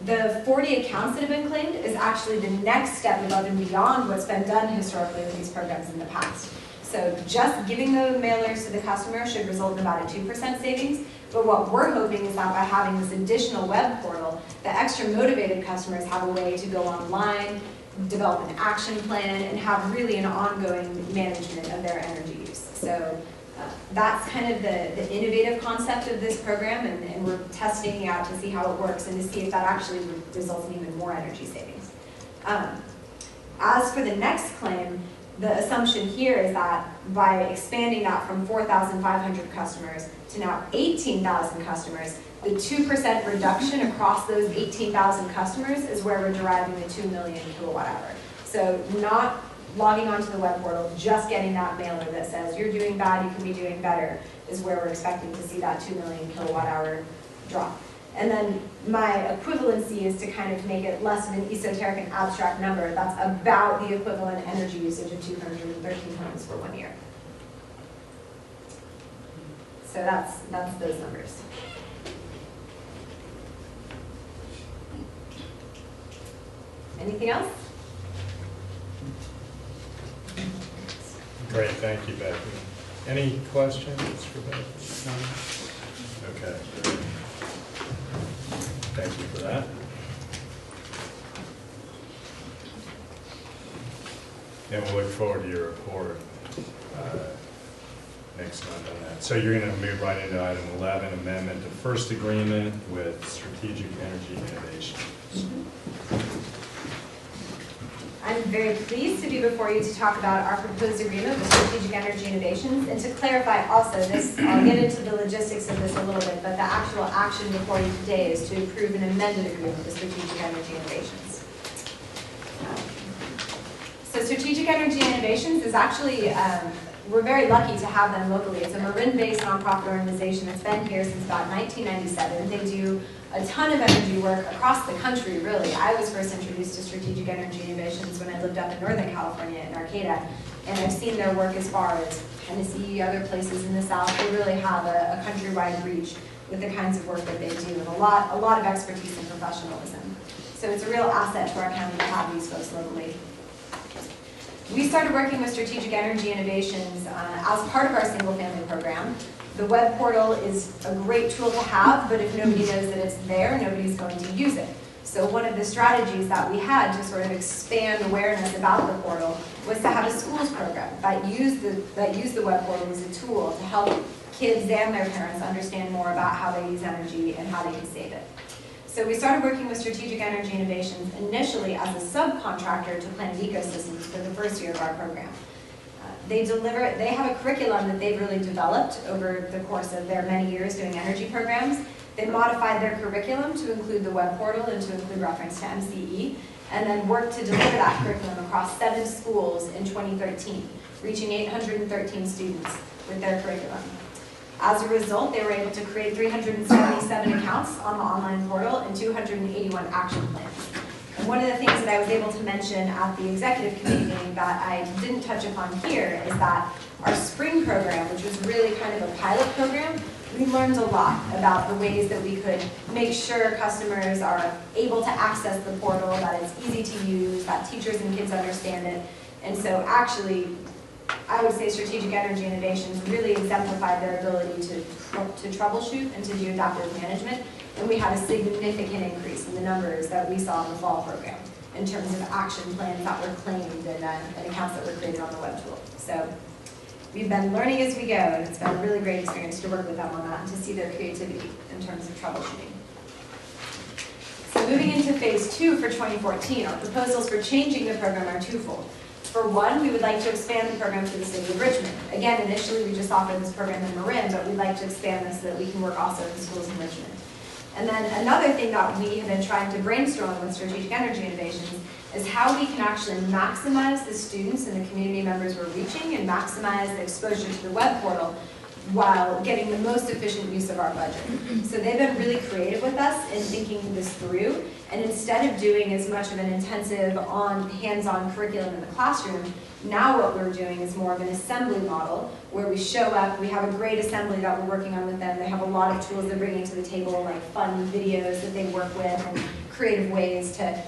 The 40 accounts that have been claimed is actually the next step above and beyond what's been done historically with these programs in the past. So just giving the mailers to the customer should result in about a 2% savings. But what we're hoping is that by having this additional web portal, the extra motivated customers have a way to go online, develop an action plan, and have really an ongoing management of their energy use. So that's kind of the innovative concept of this program, and we're testing it out to see how it works and to see if that actually results in even more energy savings. As for the next claim, the assumption here is that by expanding that from 4,500 customers to now 18,000 customers, the 2% reduction across those 18,000 customers is where we're deriving the 2 million kilowatt hour. So not logging onto the web portal, just getting that mailer that says you're doing bad, you can be doing better, is where we're expecting to see that 2 million kilowatt hour drop. And then my equivalency is to kind of make it less of an esoteric and abstract number. That's about the equivalent energy usage of 213 homes for 1 year. So that's those numbers. Anything else? Great, thank you, Becky. Any questions for Becky? Okay. Thank you for that. And we'll look forward to your report next month on that. So you're going to move right into item 11, amendment to first agreement with Strategic Energy Innovations. I'm very pleased to be before you to talk about our proposed agreement with Strategic Energy Innovations. And to clarify also this, I'll get into the logistics of this a little bit, but the actual action before you today is to approve an amended agreement with Strategic Energy Innovations. So Strategic Energy Innovations is actually, we're very lucky to have them locally. It's a Marin-based nonprofit organization that's been here since about 1997. They do a ton of energy work across the country, really. I was first introduced to Strategic Energy Innovations when I lived up in Northern California in Arcata, and I've seen their work as far as Tennessee, other places in the South. They really have a countrywide reach with the kinds of work that they do, and a lot of expertise and professionalism. So it's a real asset to our county to have these folks locally. We started working with Strategic Energy Innovations as part of our single-family program. The web portal is a great tool to have, but if nobody knows that it's there, nobody's going to use it. So one of the strategies that we had to sort of expand awareness about the portal was to have a schools program that used the web portal as a tool to help kids and their parents understand more about how they use energy and how they can save it. So we started working with Strategic Energy Innovations initially as a subcontractor to Planet Ecosystems for the first year of our program. They have a curriculum that they've really developed over the course of their many years doing energy programs. They modified their curriculum to include the web portal and to include reference to MCE, and then worked to deliver that curriculum across 7 schools in 2013, reaching 813 students with their curriculum. As a result, they were able to create 377 accounts on the online portal and 281 action plans. And one of the things that I was able to mention at the executive committee meeting that I didn't touch upon here is that our spring program, which was really kind of a pilot program, we learned a lot about the ways that we could make sure customers are able to access the portal, that it's easy to use, that teachers and kids understand it. And so actually, I would say Strategic Energy Innovations really exemplified their ability to troubleshoot and to do adaptive management. And we had a significant increase in the numbers that we saw in the fall program in terms of action plans that were claimed and accounts that were created on the web tool. So we've been learning as we go, and it's been a really great experience to work with them on that and to see their creativity in terms of troubleshooting. So moving into phase 2 for 2014, our proposals for changing the program are twofold. For one, we would like to expand the program to the city of Richmond. Again, initially we just offered this program in Marin, but we'd like to expand this so that we can work also in schools in Richmond. And then another thing that we have been trying to brainstorm with Strategic Energy Innovations is how we can actually maximize the students and the community members we're reaching and maximize the exposure to the web portal while getting the most efficient use of our budget. So they've been really creative with us in thinking this through, and instead of doing as much of an intensive hands-on curriculum in the classroom, now what we're doing is more of an assembly model where we show up, we have a great assembly that we're working on with them. They have a lot of tools they're bringing to the table, like fun videos that they work with and creative ways to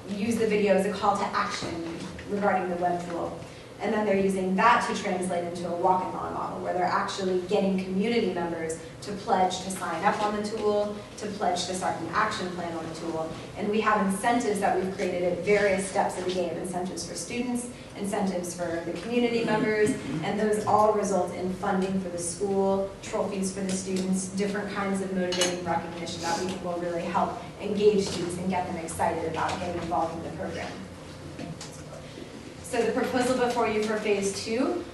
use the video as a call to action regarding the web tool. And then they're using that to translate into a walk-and-on model where they're actually getting community members to pledge to sign up on the tool, to pledge to start an action plan on the tool. And we have incentives that we've created at various steps of the game, incentives for students, incentives for the community members, and those all result in funding for the school, trophies for the students, different kinds of motivating recognition that we think will really help engage students and get them excited about getting involved in the program. So the proposal before you for phase 2,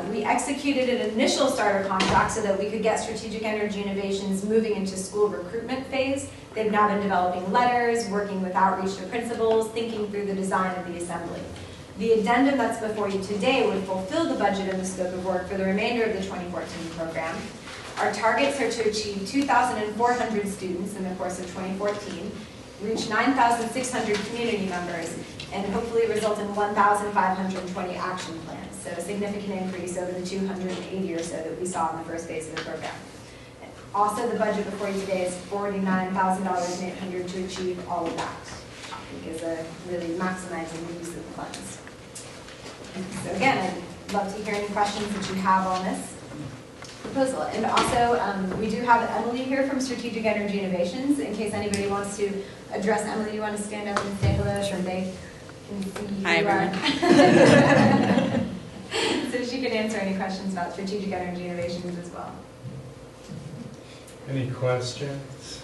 we executed an initial starter contract so that we could get Strategic Energy Innovations moving into school recruitment phase. They've now been developing letters, working with outreach to principals, thinking through the design of the assembly. The addendum that's before you today would fulfill the budget and the scope of work for the remainder of the 2014 program. Our targets are to achieve 2,400 students in the course of 2014, reach 9,600 community members, and hopefully result in 1,520 action plans. So a significant increase over the 280 or so that we saw in the first phase of the program. Also, the budget before you today is $49,800 to achieve all of that. I think is a really maximizing the use of the funds. So again, I'd love to hear any questions that you have on this proposal. And also, we do have Emily here from Strategic Energy Innovations. In case anybody wants to address Emily, you want to stand up and say hello, so they can see who Hi, you are. everyone. So she can answer any questions about Strategic Energy Innovations as well. Any questions?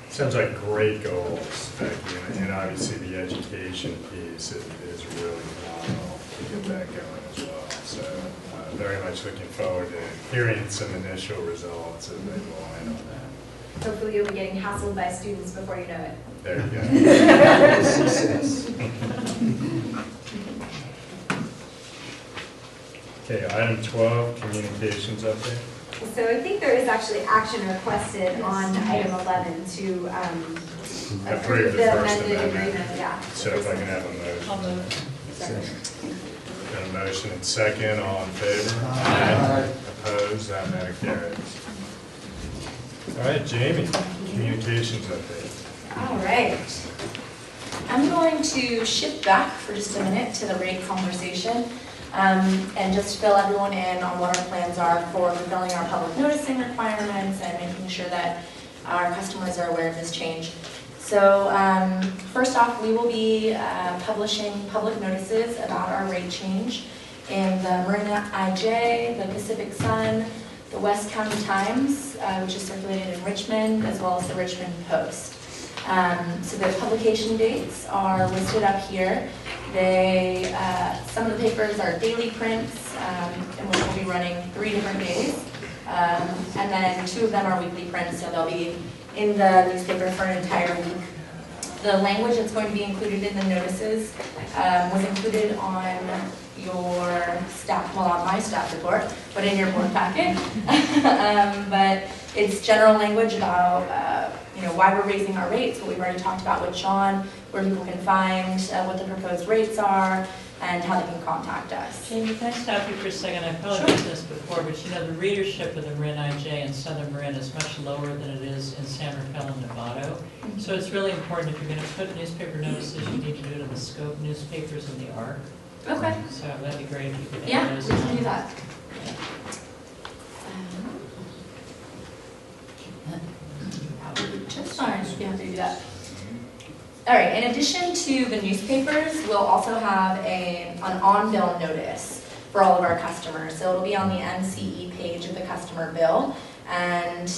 Sounds like great goals, Becky, and obviously the education piece is really phenomenal to get that going as well. So very much looking forward to hearing some initial results as they go in on that. Hopefully you'll be getting hassled by students before you know it. There you go. Success. Okay, item 12, communications update. So I think there is actually action requested on item 11 to approve the amended agreement. Yeah. So if I can have a motion. I'll move. Got a motion and second, all in favor? Aye. Opposed, that matter carries. All right, Jamie, communications update. All right. I'm going to shift back for just a minute to the rate conversation and just fill everyone in on what our plans are for fulfilling our public noticing requirements and making sure that our customers are aware of this change. So first off, we will be publishing public notices about our rate change in the Marin IJ, the Pacific Sun, the West County Times, which is circulated in Richmond, as well as the Richmond Post. So the publication dates are listed up here. They, some of the papers are daily prints, in which we'll be running 3 different days. And then 2 of them are weekly prints, so they'll be in the newspaper for an entire week. The language that's going to be included in the notices was included on your staff, well, on my staff report, but in your board packet. But it's general language about why we're raising our rates, what we've already talked about with Sean, where people can find what the proposed rates are, and how they can contact us. Jamie, can I stop you for a second? I probably did this before, but the readership of the Marin IJ in Southern Marin is much lower than it is in San Rafael and Novato. So it's really important, if you're going to put newspaper notices, you need to do it in the scope newspapers in the ARC. Okay. So that'd be great if you could Yeah, add those we can on. do that. Just fine, you have to do that. All right, in addition to the newspapers, we'll also have an on-bill notice for all of our customers. So it'll be on the MCE page of the customer bill. And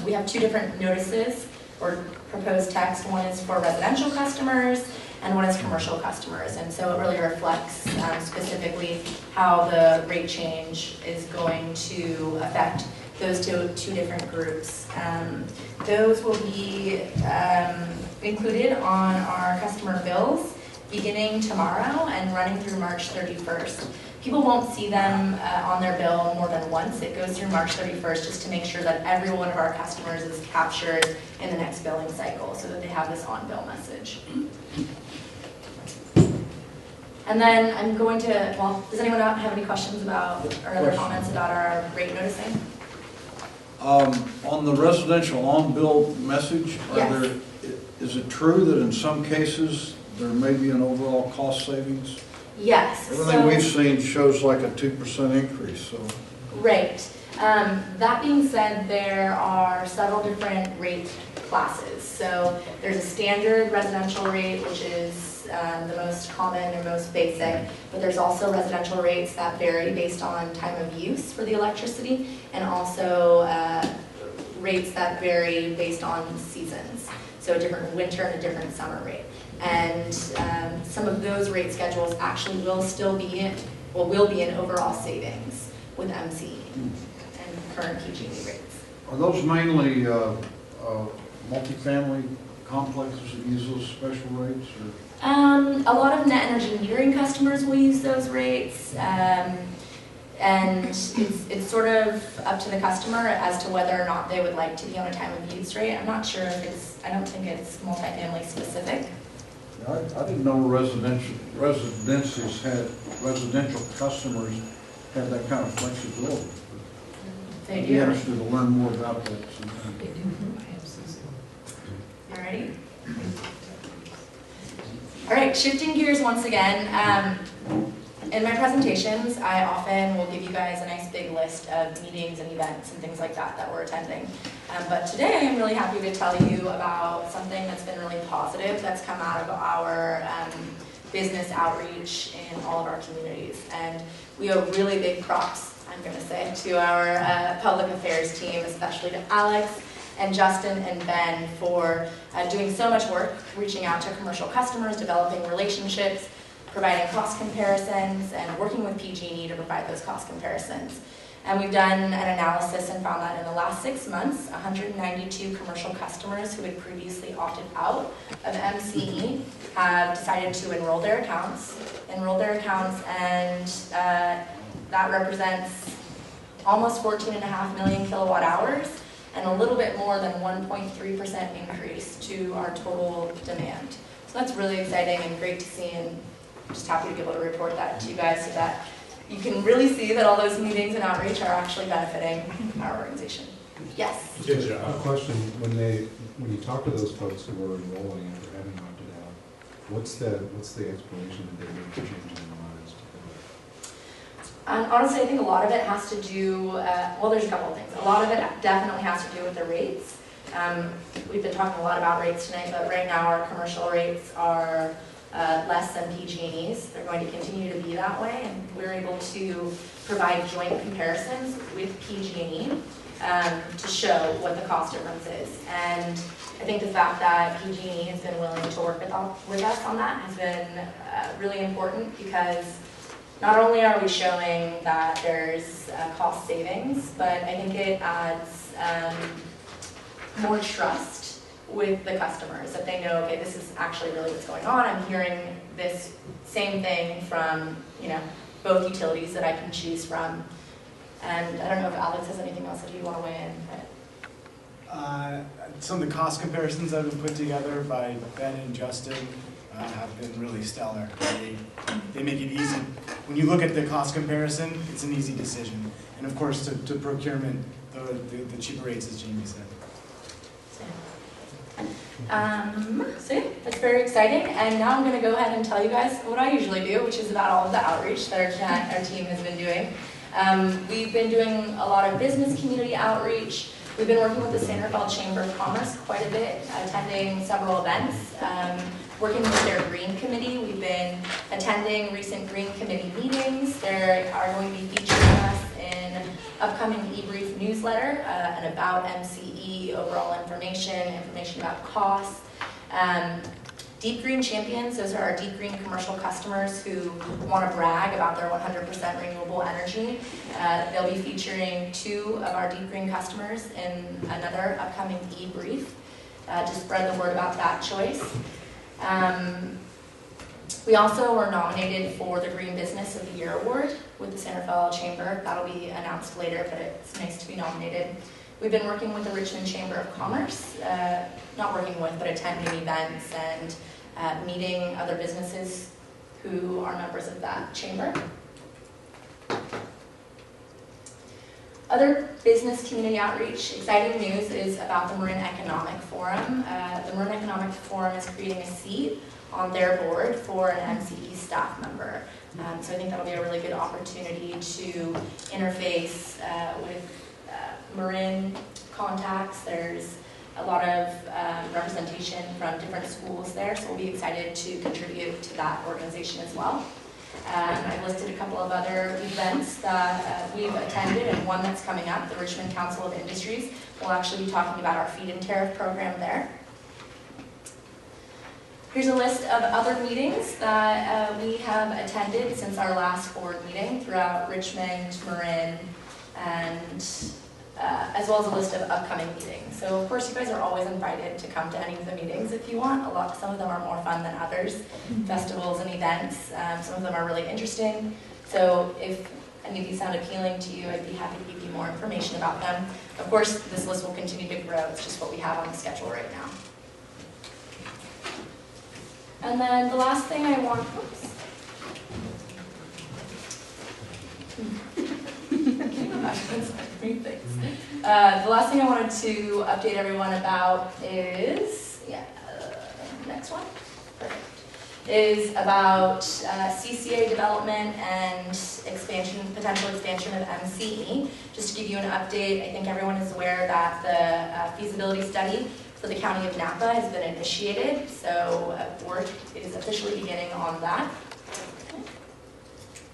we have two different notices or proposed text. One is for residential customers and one is commercial customers. And so it really reflects specifically how the rate change is going to affect those two different groups. Those will be included on our customer bills beginning tomorrow and running through March 31st. People won't see them on their bill more than once. It goes through March 31st just to make sure that every one of our customers is captured in the next billing cycle so that they have this on-bill message. And then I'm going to, well, does anyone have any questions about, or other comments about our rate noticing? On the residential on-bill message, Yes. is it true that in some cases there may be an overall cost savings? Yes. Everything we've seen shows like a 2% increase, so. Right. That being said, there are several different rate classes. So there's a standard residential rate, which is the most common or most basic, but there's also residential rates that vary based on time of use for the electricity, and also rates that vary based on seasons. So a different winter and a different summer rate. And some of those rate schedules actually will be in overall savings with MCE and current PG&E rates. Are those mainly multifamily complexes that use those special rates? Or? A lot of net energy metering customers will use those rates. And it's sort of up to the customer as to whether or not they would like to be on a time of use rate. I'm not sure if I don't think it's multifamily specific. I didn't know residential customers had that kind of flexibility. They I'd do. be interested to learn more about that sometime. Alrighty. All right, shifting gears once again. In my presentations, I often will give you guys a nice big list of meetings and events and things like that we're attending. But today I'm really happy to tell you about something that's been really positive that's come out of our business outreach in all of our communities. And we owe really big props, I'm going to say, to our public affairs team, especially to Alex and Justin and Ben for doing so much work, reaching out to commercial customers, developing relationships, providing cost comparisons, and working with PG&E to provide those cost comparisons. And we've done an analysis and found that in the last 6 months, 192 commercial customers who had previously opted out of MCE have decided to enroll their accounts, and that represents almost 14.5 million kilowatt hours and a little bit more than 1.3% increase to our total demand. So that's really exciting and great to see, and I'm just happy to be able to report that to you guys so that you can really see that all those meetings and outreach are actually benefiting our organization. Yes? Good job. A question, when you talk to those folks who are enrolling after having opted out, what's the explanation that they make for changing their minds? Honestly, I think a lot of it has to do, well, there's a couple of things. A lot of it definitely has to do with the rates. We've been talking a lot about rates tonight, but right now our commercial rates are less than PG&E's. They're going to continue to be that way, and we're able to provide joint comparisons with PG&E to show what the cost difference is. And I think the fact that PG&E has been willing to work with us on that has been really important, because not only are we showing that there's cost savings, but I think it adds more trust with the customers, that they know, okay, this is actually really what's going on. I'm hearing this same thing from, both utilities that I can choose from. And I don't know if Alex has anything else that you want to weigh in. Some of the cost comparisons that have been put together by Ben and Justin have been really stellar. They make it easy. When you look at the cost comparison, it's an easy decision. And of course, to procurement, the cheaper rates, as Jamie said. So yeah, that's very exciting. And now I'm going to go ahead and tell you guys what I usually do, which is about all of the outreach that our team has been doing. We've been doing a lot of business community outreach. We've been working with the Sanderfeld Chamber of Commerce quite a bit, attending several events. working with their Green Committee. We've been attending recent Green Committee meetings. They are going to be featuring us in upcoming e-brief newsletter and about MCE, overall information about costs. Deep Green Champions, those are our Deep Green commercial customers who want to brag about their 100% renewable energy. They'll be featuring 2 of our Deep Green customers in another upcoming e-brief to spread the word about that choice. We also were nominated for the Green Business of the Year Award with the San Rafael Chamber. That'll be announced later, but it's nice to be nominated. We've been working with the Richmond Chamber of Commerce, not working with, but attending events and meeting other businesses who are members of that chamber. Other business community outreach, exciting news is about the Marin Economic Forum. The Marin Economic Forum is creating a seat on their board for an MCE staff member. So I think that'll be a really good opportunity to interface with Marin contacts. There's a lot of representation from different schools there, so we'll be excited to contribute to that organization as well. I've listed a couple of other events that we've attended, and one that's coming up, the Richmond Council of Industries. We'll actually be talking about our feed-in tariff program there. Here's a list of other meetings that we have attended since our last board meeting throughout Richmond, Marin, and as well as a list of upcoming meetings. So of course you guys are always invited to come to any of the meetings if you want. Some of them are more fun than others, festivals and events. Some of them are really interesting. So if any of these sound appealing to you, I'd be happy to give you more information about them. Of course, this list will continue to grow. It's just what we have on the schedule right now. And then the last thing I want, the last thing I wanted to update everyone about is, next one, perfect, is about CCA development and potential expansion of MCE. Just to give you an update, I think everyone is aware that the feasibility study for the County of Napa has been initiated, so work is officially beginning on that.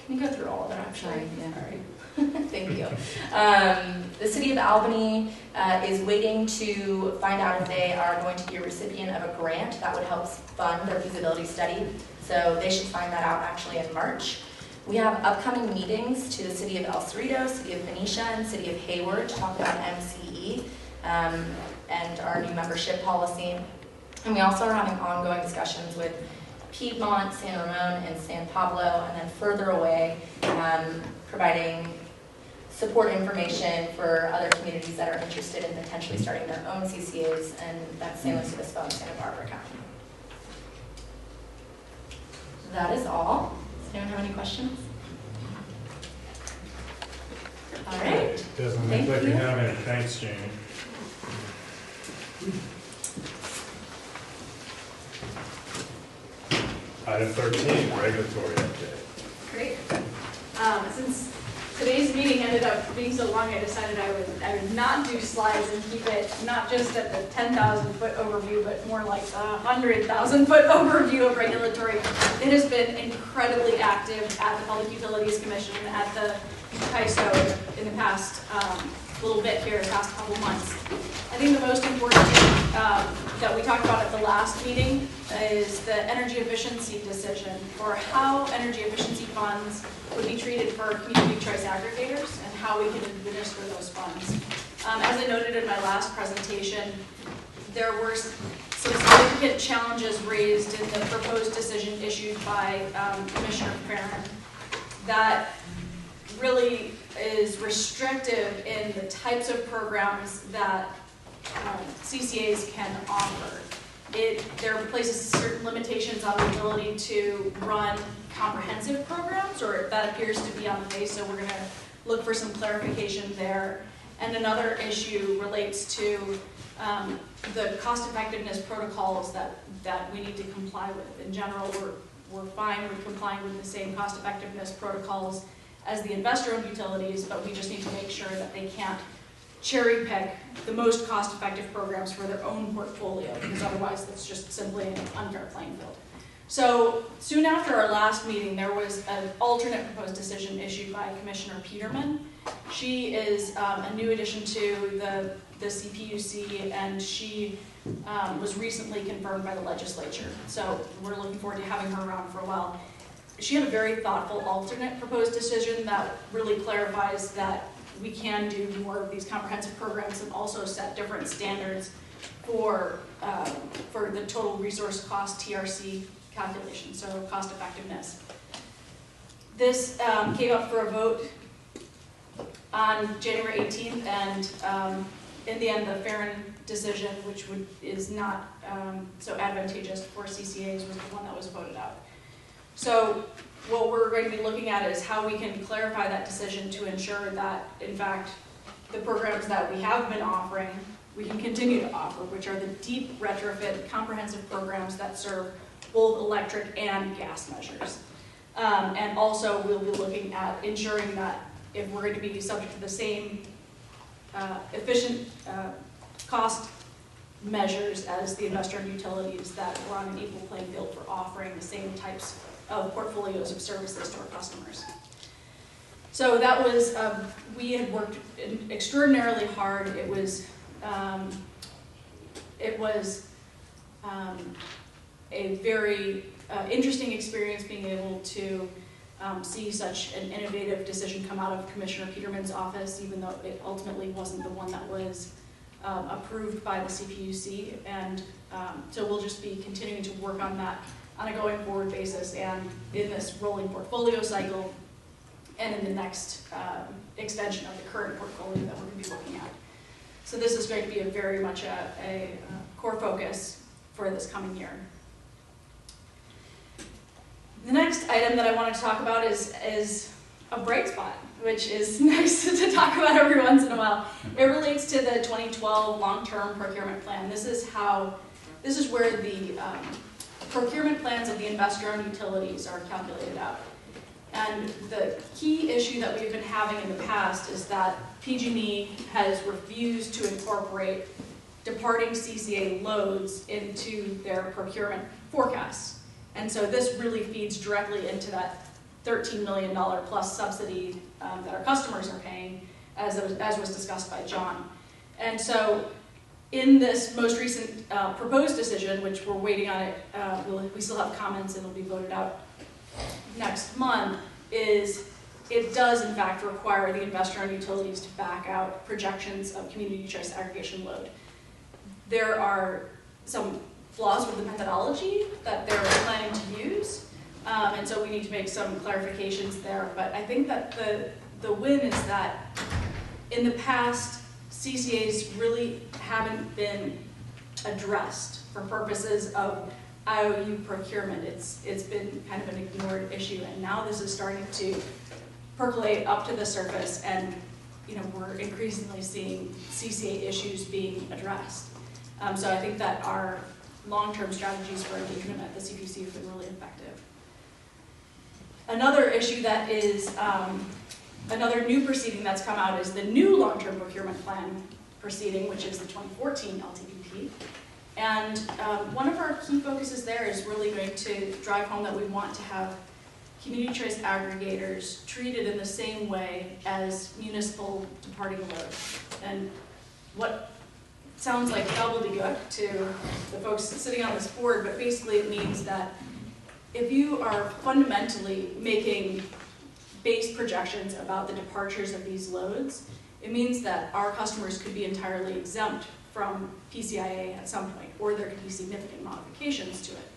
Can you go through all of it, actually? Yeah. All right. Thank you. The City of Albany is waiting to find out if they are going to be a recipient of a grant that would help fund their feasibility study. So they should find that out actually in March. We have upcoming meetings to the City of El Cerrito, City of Benicia, and City of Hayward to talk about MCE and our new membership policy. And we also are having ongoing discussions with Piedmont, San Ramon, and San Pablo, and then further away, providing support information for other communities that are interested in potentially starting their own CCAs, and that's San Luis Obispo and Santa Barbara County. That is all. Does anyone have any questions? All right. Doesn't look like we have any. Thanks, Jamie. Item 13, regulatory update. Great. Since today's meeting ended up being so long, I decided I would not do slides and keep it not just at the 10,000 foot overview, but more like the 100,000 foot overview of regulatory. It has been incredibly active at the Public Utilities Commission, at the CAISO in the past little bit here, the past couple months. I think the most important thing that we talked about at the last meeting is the energy efficiency decision, or how energy efficiency funds would be treated for community choice aggregators and how we can administer those funds. As I noted in my last presentation, there were some significant challenges raised in the proposed decision issued by Commissioner Farron that really is restrictive in the types of programs that CCAs can offer. There places certain limitations on the ability to run comprehensive programs, or that appears to be on the face, so we're going to look for some clarification there. And another issue relates to the cost effectiveness protocols that we need to comply with. In general, we're fine with complying with the same cost effectiveness protocols as the investor-owned utilities, but we just need to make sure that they can't cherry pick the most cost-effective programs for their own portfolio, because otherwise that's just simply an unfair playing field. So soon after our last meeting, there was an alternate proposed decision issued by Commissioner Peterman. She is a new addition to the CPUC, and she was recently confirmed by the legislature. So we're looking forward to having her around for a while. She had a very thoughtful alternate proposed decision that really clarifies that we can do more of these comprehensive programs and also set different standards for the total resource cost TRC calculation, so cost effectiveness. This came up for a vote on January 18th, and in the end, the Farron decision, which is not so advantageous for CCAs, was the one that was voted out. So what we're going to be looking at is how we can clarify that decision to ensure that, in fact, the programs that we have been offering, we can continue to offer, which are the deep retrofit comprehensive programs that serve both electric and gas measures. And also we'll be looking at ensuring that if we're going to be subject to the same efficient cost measures as the investor-owned utilities, that we're on an equal playing field for offering the same types of portfolios of services to our customers. So that was, we had worked extraordinarily hard. It was a very interesting experience being able to see such an innovative decision come out of Commissioner Peterman's office, even though it ultimately wasn't the one that was approved by the CPUC. And so we'll just be continuing to work on that on a going forward basis and in this rolling portfolio cycle and in the next extension of the current portfolio that we're going to be looking at. So this is going to be very much a core focus for this coming year. The next item that I want to talk about is a bright spot, which is nice to talk about every once in a while. It relates to the 2012 long-term procurement plan. This is where the procurement plans of the investor-owned utilities are calculated out. And the key issue that we've been having in the past is that PG&E has refused to incorporate departing CCA loads into their procurement forecasts. And so this really feeds directly into that $13 million plus subsidy that our customers are paying, as was discussed by John. And so in this most recent proposed decision, which we're waiting on it, we still have comments and it'll be voted out next month, it does in fact require the investor-owned utilities to back out projections of community choice aggregation load. There are some flaws with the methodology that they're planning to use, and so we need to make some clarifications there. But I think that the win is that in the past, CCAs really haven't been addressed for purposes of IOU procurement. It's been kind of an ignored issue, and now this is starting to percolate up to the surface, and we're increasingly seeing CCA issues being addressed. So I think that our long-term strategies for engagement at the CPC have been really effective. Another issue that is another new proceeding that's come out is the new long-term procurement plan proceeding, which is the 2014 LTPP. And one of our key focuses there is really going to drive home that we want to have community choice aggregators treated in the same way as municipal departing load. And what sounds like gobbledygook to the folks sitting on this board, but basically it means that if you are fundamentally making base projections about the departures of these loads, it means that our customers could be entirely exempt from PCIA at some point, or there could be significant modifications to it.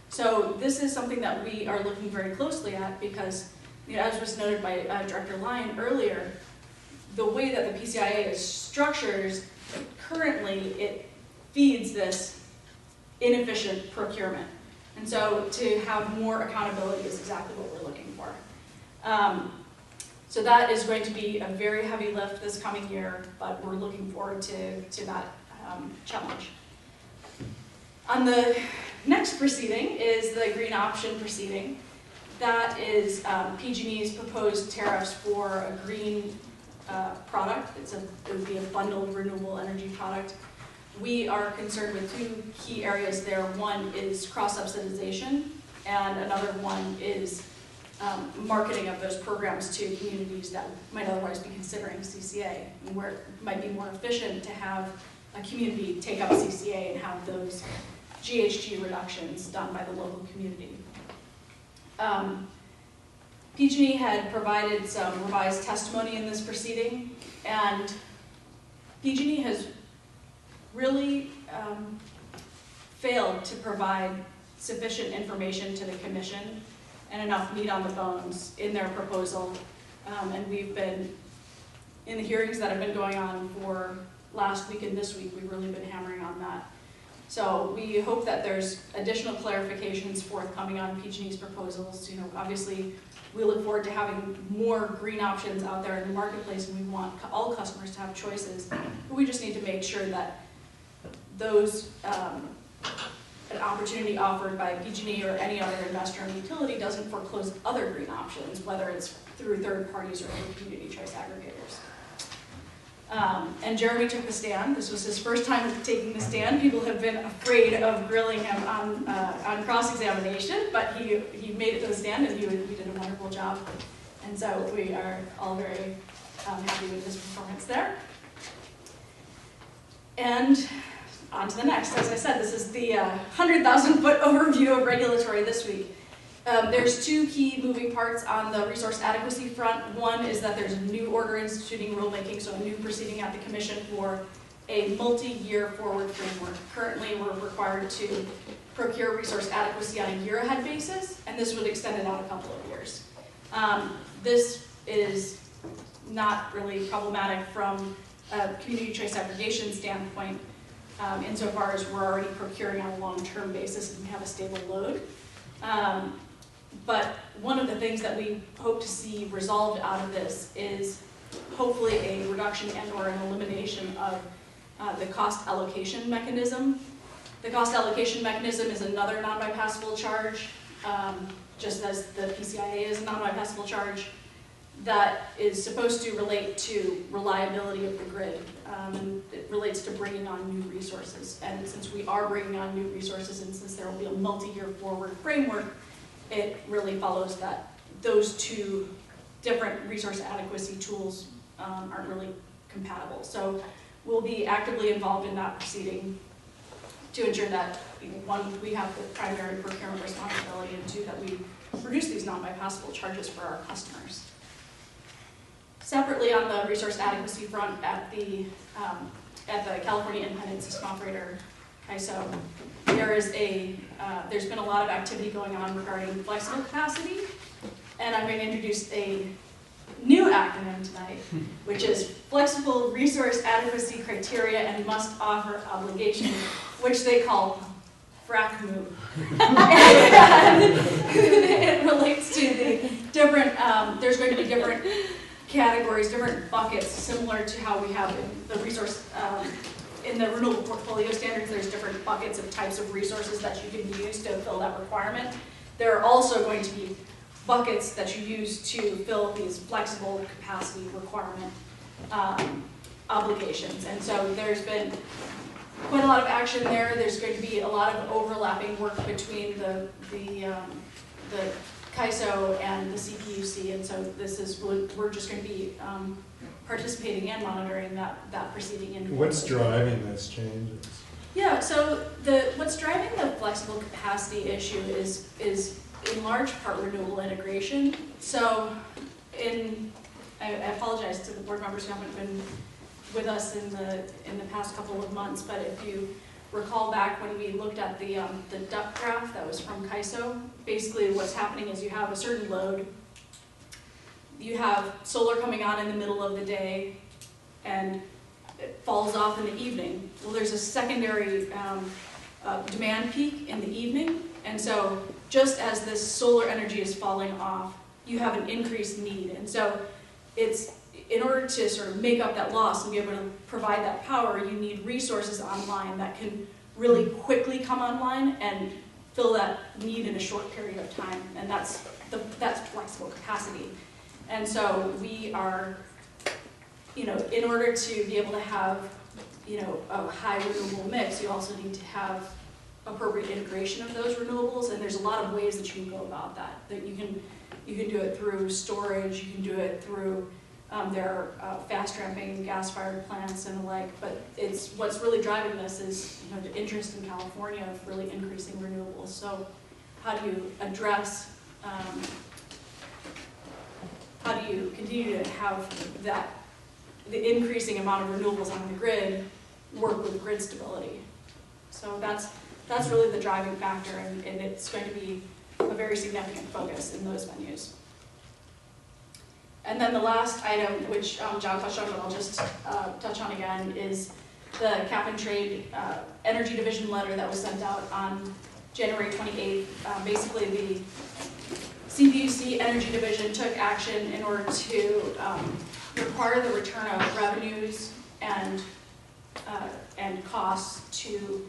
So this is something that we are looking very closely at because, as was noted by Director Lyon earlier, the way that the PCIA is structured, currently it feeds this inefficient procurement. And so to have more accountability is exactly what we're looking for. So that is going to be a very heavy lift this coming year, but we're looking forward to that challenge. On the next proceeding is the green option proceeding. That is PG&E's proposed tariffs for a green product. It would be a bundled renewable energy product. We are concerned with two key areas there. One is cross-subsidization, and another one is marketing of those programs to communities that might otherwise be considering CCA, and where it might be more efficient to have a community take up CCA and have those GHG reductions done by the local community. PG&E had provided some revised testimony in this proceeding, and PG&E has really failed to provide sufficient information to the commission and enough meat on the bones in their proposal. And we've been, in the hearings that have been going on for last week and this week, we've really been hammering on that. So we hope that there's additional clarifications forthcoming on PG&E's proposals. Obviously, we look forward to having more green options out there in the marketplace, and we want all customers to have choices. But we just need to make sure that those an opportunity offered by PG&E or any other investor in the utility doesn't foreclose other green options, whether it's through third parties or through community choice aggregators. And Jeremy took the stand. This was his first time taking the stand. People have been afraid of grilling him on cross-examination, but he made it to the stand, and he did a wonderful job. And so we are all very happy with his performance there. And on to the next. As I said, this is the 100,000-foot overview of regulatory this week. There's two key moving parts on the resource adequacy front. One is that there's a new order instituting rulemaking, so a new proceeding at the commission for a multi-year forward framework. Currently, we're required to procure resource adequacy on a year-ahead basis, and this would extend it out a couple of years. This is not really problematic from a community choice aggregation standpoint, insofar as we're already procuring on a long-term basis and we have a stable load. But one of the things that we hope to see resolved out of this is hopefully a reduction and or an elimination of the cost allocation mechanism. The cost allocation mechanism is another non-bypassable charge, just as the PCIA is a non-bypassable charge, that is supposed to relate to reliability of the grid. And it relates to bringing on new resources. And since we are bringing on new resources, and since there will be a multi-year forward framework, it really follows that those two different resource adequacy tools aren't really compatible. So we'll be actively involved in that proceeding to ensure that, one, we have the primary procurement responsibility, and two, that we reduce these non-bypassable charges for our customers. Separately, on the resource adequacy front, at the California Independent System Operator, CAISO, there's been a lot of activity going on regarding flexible capacity, and I'm going to introduce a new acronym tonight, which is Flexible Resource Adequacy Criteria and Must Offer Obligation, which they call FRACMU. It relates to the different, there's going to be different categories, different buckets, similar to how we have in the resource, in the renewable portfolio standards. There's different buckets of types of resources that you can use to fill that requirement. There are also going to be buckets that you use to fill these flexible capacity requirement obligations. And so there's been quite a lot of action there. There's going to be a lot of overlapping work between the CAISO and the CPUC, and so we're just going to be participating and monitoring that proceeding. In what's driving those changes? Yeah, so what's driving the flexible capacity issue is in large part renewable integration. So I apologize to the board members who haven't been with us in the past couple of months, but if you recall back when we looked at the duct graph that was from CAISO, basically what's happening is you have a certain load, you have solar coming on in the middle of the day, and it falls off in the evening. Well, there's a secondary demand peak in the evening, and so just as this solar energy is falling off, you have an increased need. And so it's, in order to sort of make up that loss and be able to provide that power, you need resources online that can really quickly come online and fill that need in a short period of time. And that's flexible capacity. And so we are in order to be able to have, a high renewable mix, you also need to have appropriate integration of those renewables, and there's a lot of ways that you can go about that. That you can do it through storage, you can do it through their fast ramping gas-fired plants and the like, but what's really driving this is the interest in California of really increasing renewables. So how do you address, how do you continue to have the increasing amount of renewables on the grid work with grid stability? So that's really the driving factor, and it's going to be a very significant focus in those venues. And then the last item, which John touched on, but I'll just touch on again, is the cap and trade energy division letter that was sent out on January 28th. Basically, the CPUC energy division took action in order to require the return of revenues and costs to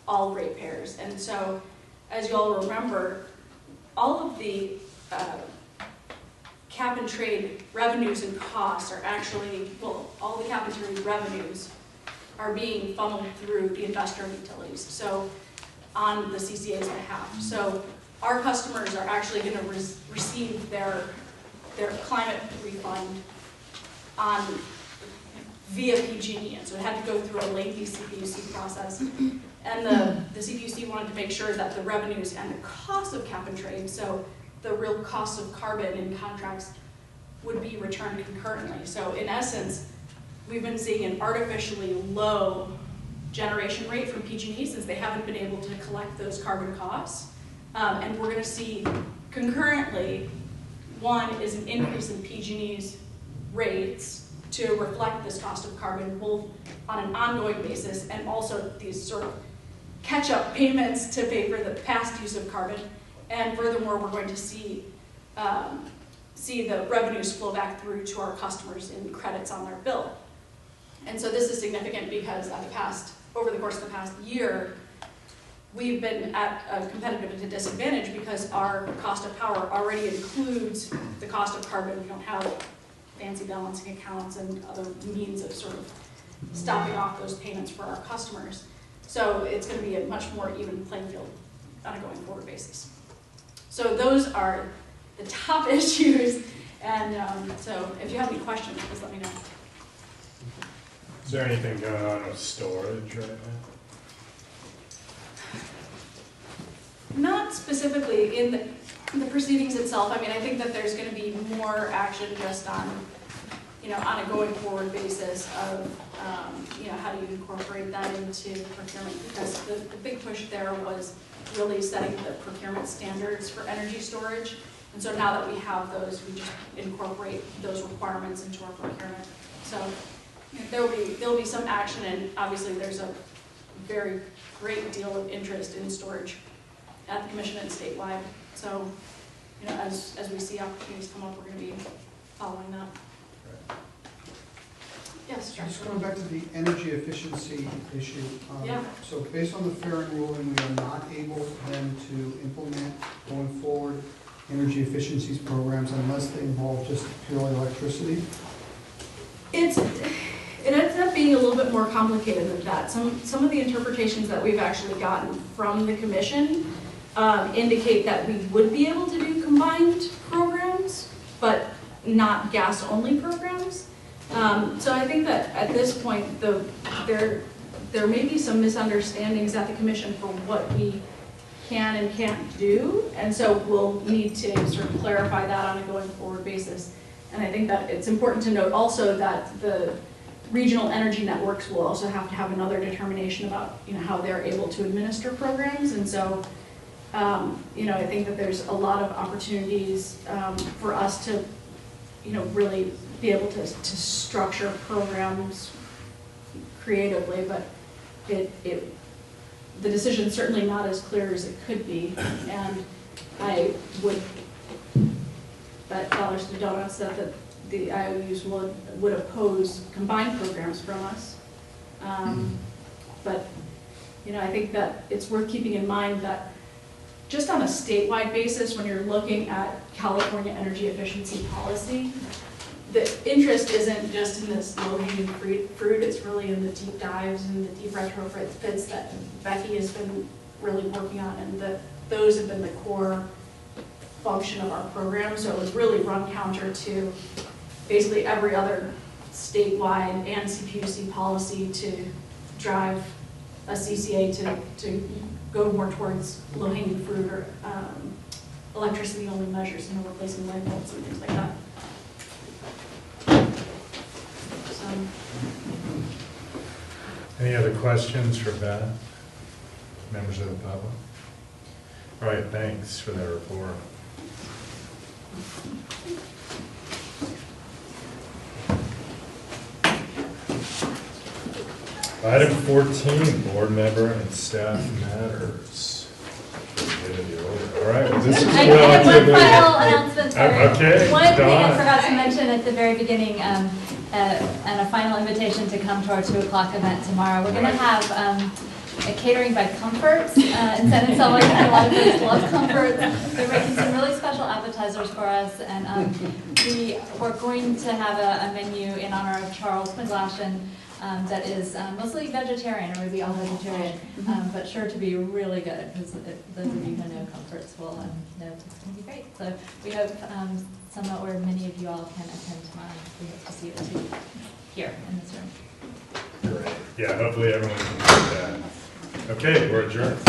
all ratepayers. And so, as you all remember, all of the cap and trade revenues and costs are actually, well, all the cap and trade revenues are being funneled through the investor utilities, so on the CCA's behalf. So our customers are actually going to receive their climate refund via PG&E, and so it had to go through a lengthy CPUC process. And the CPUC wanted to make sure that the revenues and the cost of cap and trade, so the real cost of carbon in contracts, would be returned concurrently. So in essence, we've been seeing an artificially low generation rate from PG&E since they haven't been able to collect those carbon costs. And we're going to see concurrently, one is an increase in PG&E's rates to reflect this cost of carbon, both on an ongoing basis and also these sort of catch-up payments to pay for the past use of carbon. And furthermore, we're going to see the revenues flow back through to our customers in credits on their bill. And so this is significant because over the course of the past year, we've been at a competitive disadvantage because our cost of power already includes the cost of carbon. We don't have fancy balancing accounts and other means of sort of stopping off those payments for our customers. So it's going to be a much more even playing field on a going forward basis. So those are the top issues, and so if you have any questions, please let me know. Is there anything going on with storage right now? Not specifically in the proceedings itself. I mean, I think that there's going to be more action just on, on a going forward basis of, how do you incorporate that into procurement? Because the big push there was really setting the procurement standards for energy storage. And so now that we have those, we just incorporate those requirements into our procurement. So there'll be some action, and obviously there's a very great deal of interest in storage at the commission and statewide. So, as we see opportunities come up, we're going to be following that. Yes, sure. Just going back to the energy efficiency issue. Yeah. So based on the Farron ruling, we are not able then to implement going forward energy efficiencies programs unless they involve just purely electricity? It ends up being a little bit more complicated than that. Some of the interpretations that we've actually gotten from the commission indicate that we would be able to do combined programs, but not gas-only programs. So I think that at this point, there may be some misunderstandings at the commission for what we can and can't do, and so we'll need to sort of clarify that on a going forward basis. And I think that it's important to note also that the regional energy networks will also have to have another determination about how they're able to administer programs, and so I think that there's a lot of opportunities for us to really be able to structure programs creatively, but the decision's certainly not as clear as it could be, and I would bet dollars to donuts that the IOUs would oppose combined programs from us. But I think that it's worth keeping in mind that just on a statewide basis, when you're looking at California energy efficiency policy, the interest isn't just in this low-hanging fruit, it's really in the deep dives and the deep retrofits that Becky has been really working on, and those have been the core function of our program. So it was really run counter to basically every other statewide and CPUC policy to drive a CCA to go more towards low-hanging fruit or electricity-only measures, replacing light bulbs and things like that. So, Any other questions for Beth? Members of the public? All right, thanks for that report. Item 14, board member and staff matters. All right, well, this is I have one final announcement, sorry. Okay, One thing I Dawn. forgot to mention at the very beginning, and a final invitation to come to our 2 o'clock event tomorrow. We're going to have a catering by Comforts in San Anselmo. A lot of folks love Comforts. They're making some really special appetizers for us, and we're going to have a menu in honor of Charles McGlashan that is mostly vegetarian, or maybe all vegetarian, but sure to be really good, because those of you who know Comforts will know it's going to be great. So we hope some or many of you all can attend tomorrow. We hope to see you too here in this room. Great. Yeah, hopefully everyone can do that. Okay, we're adjourned.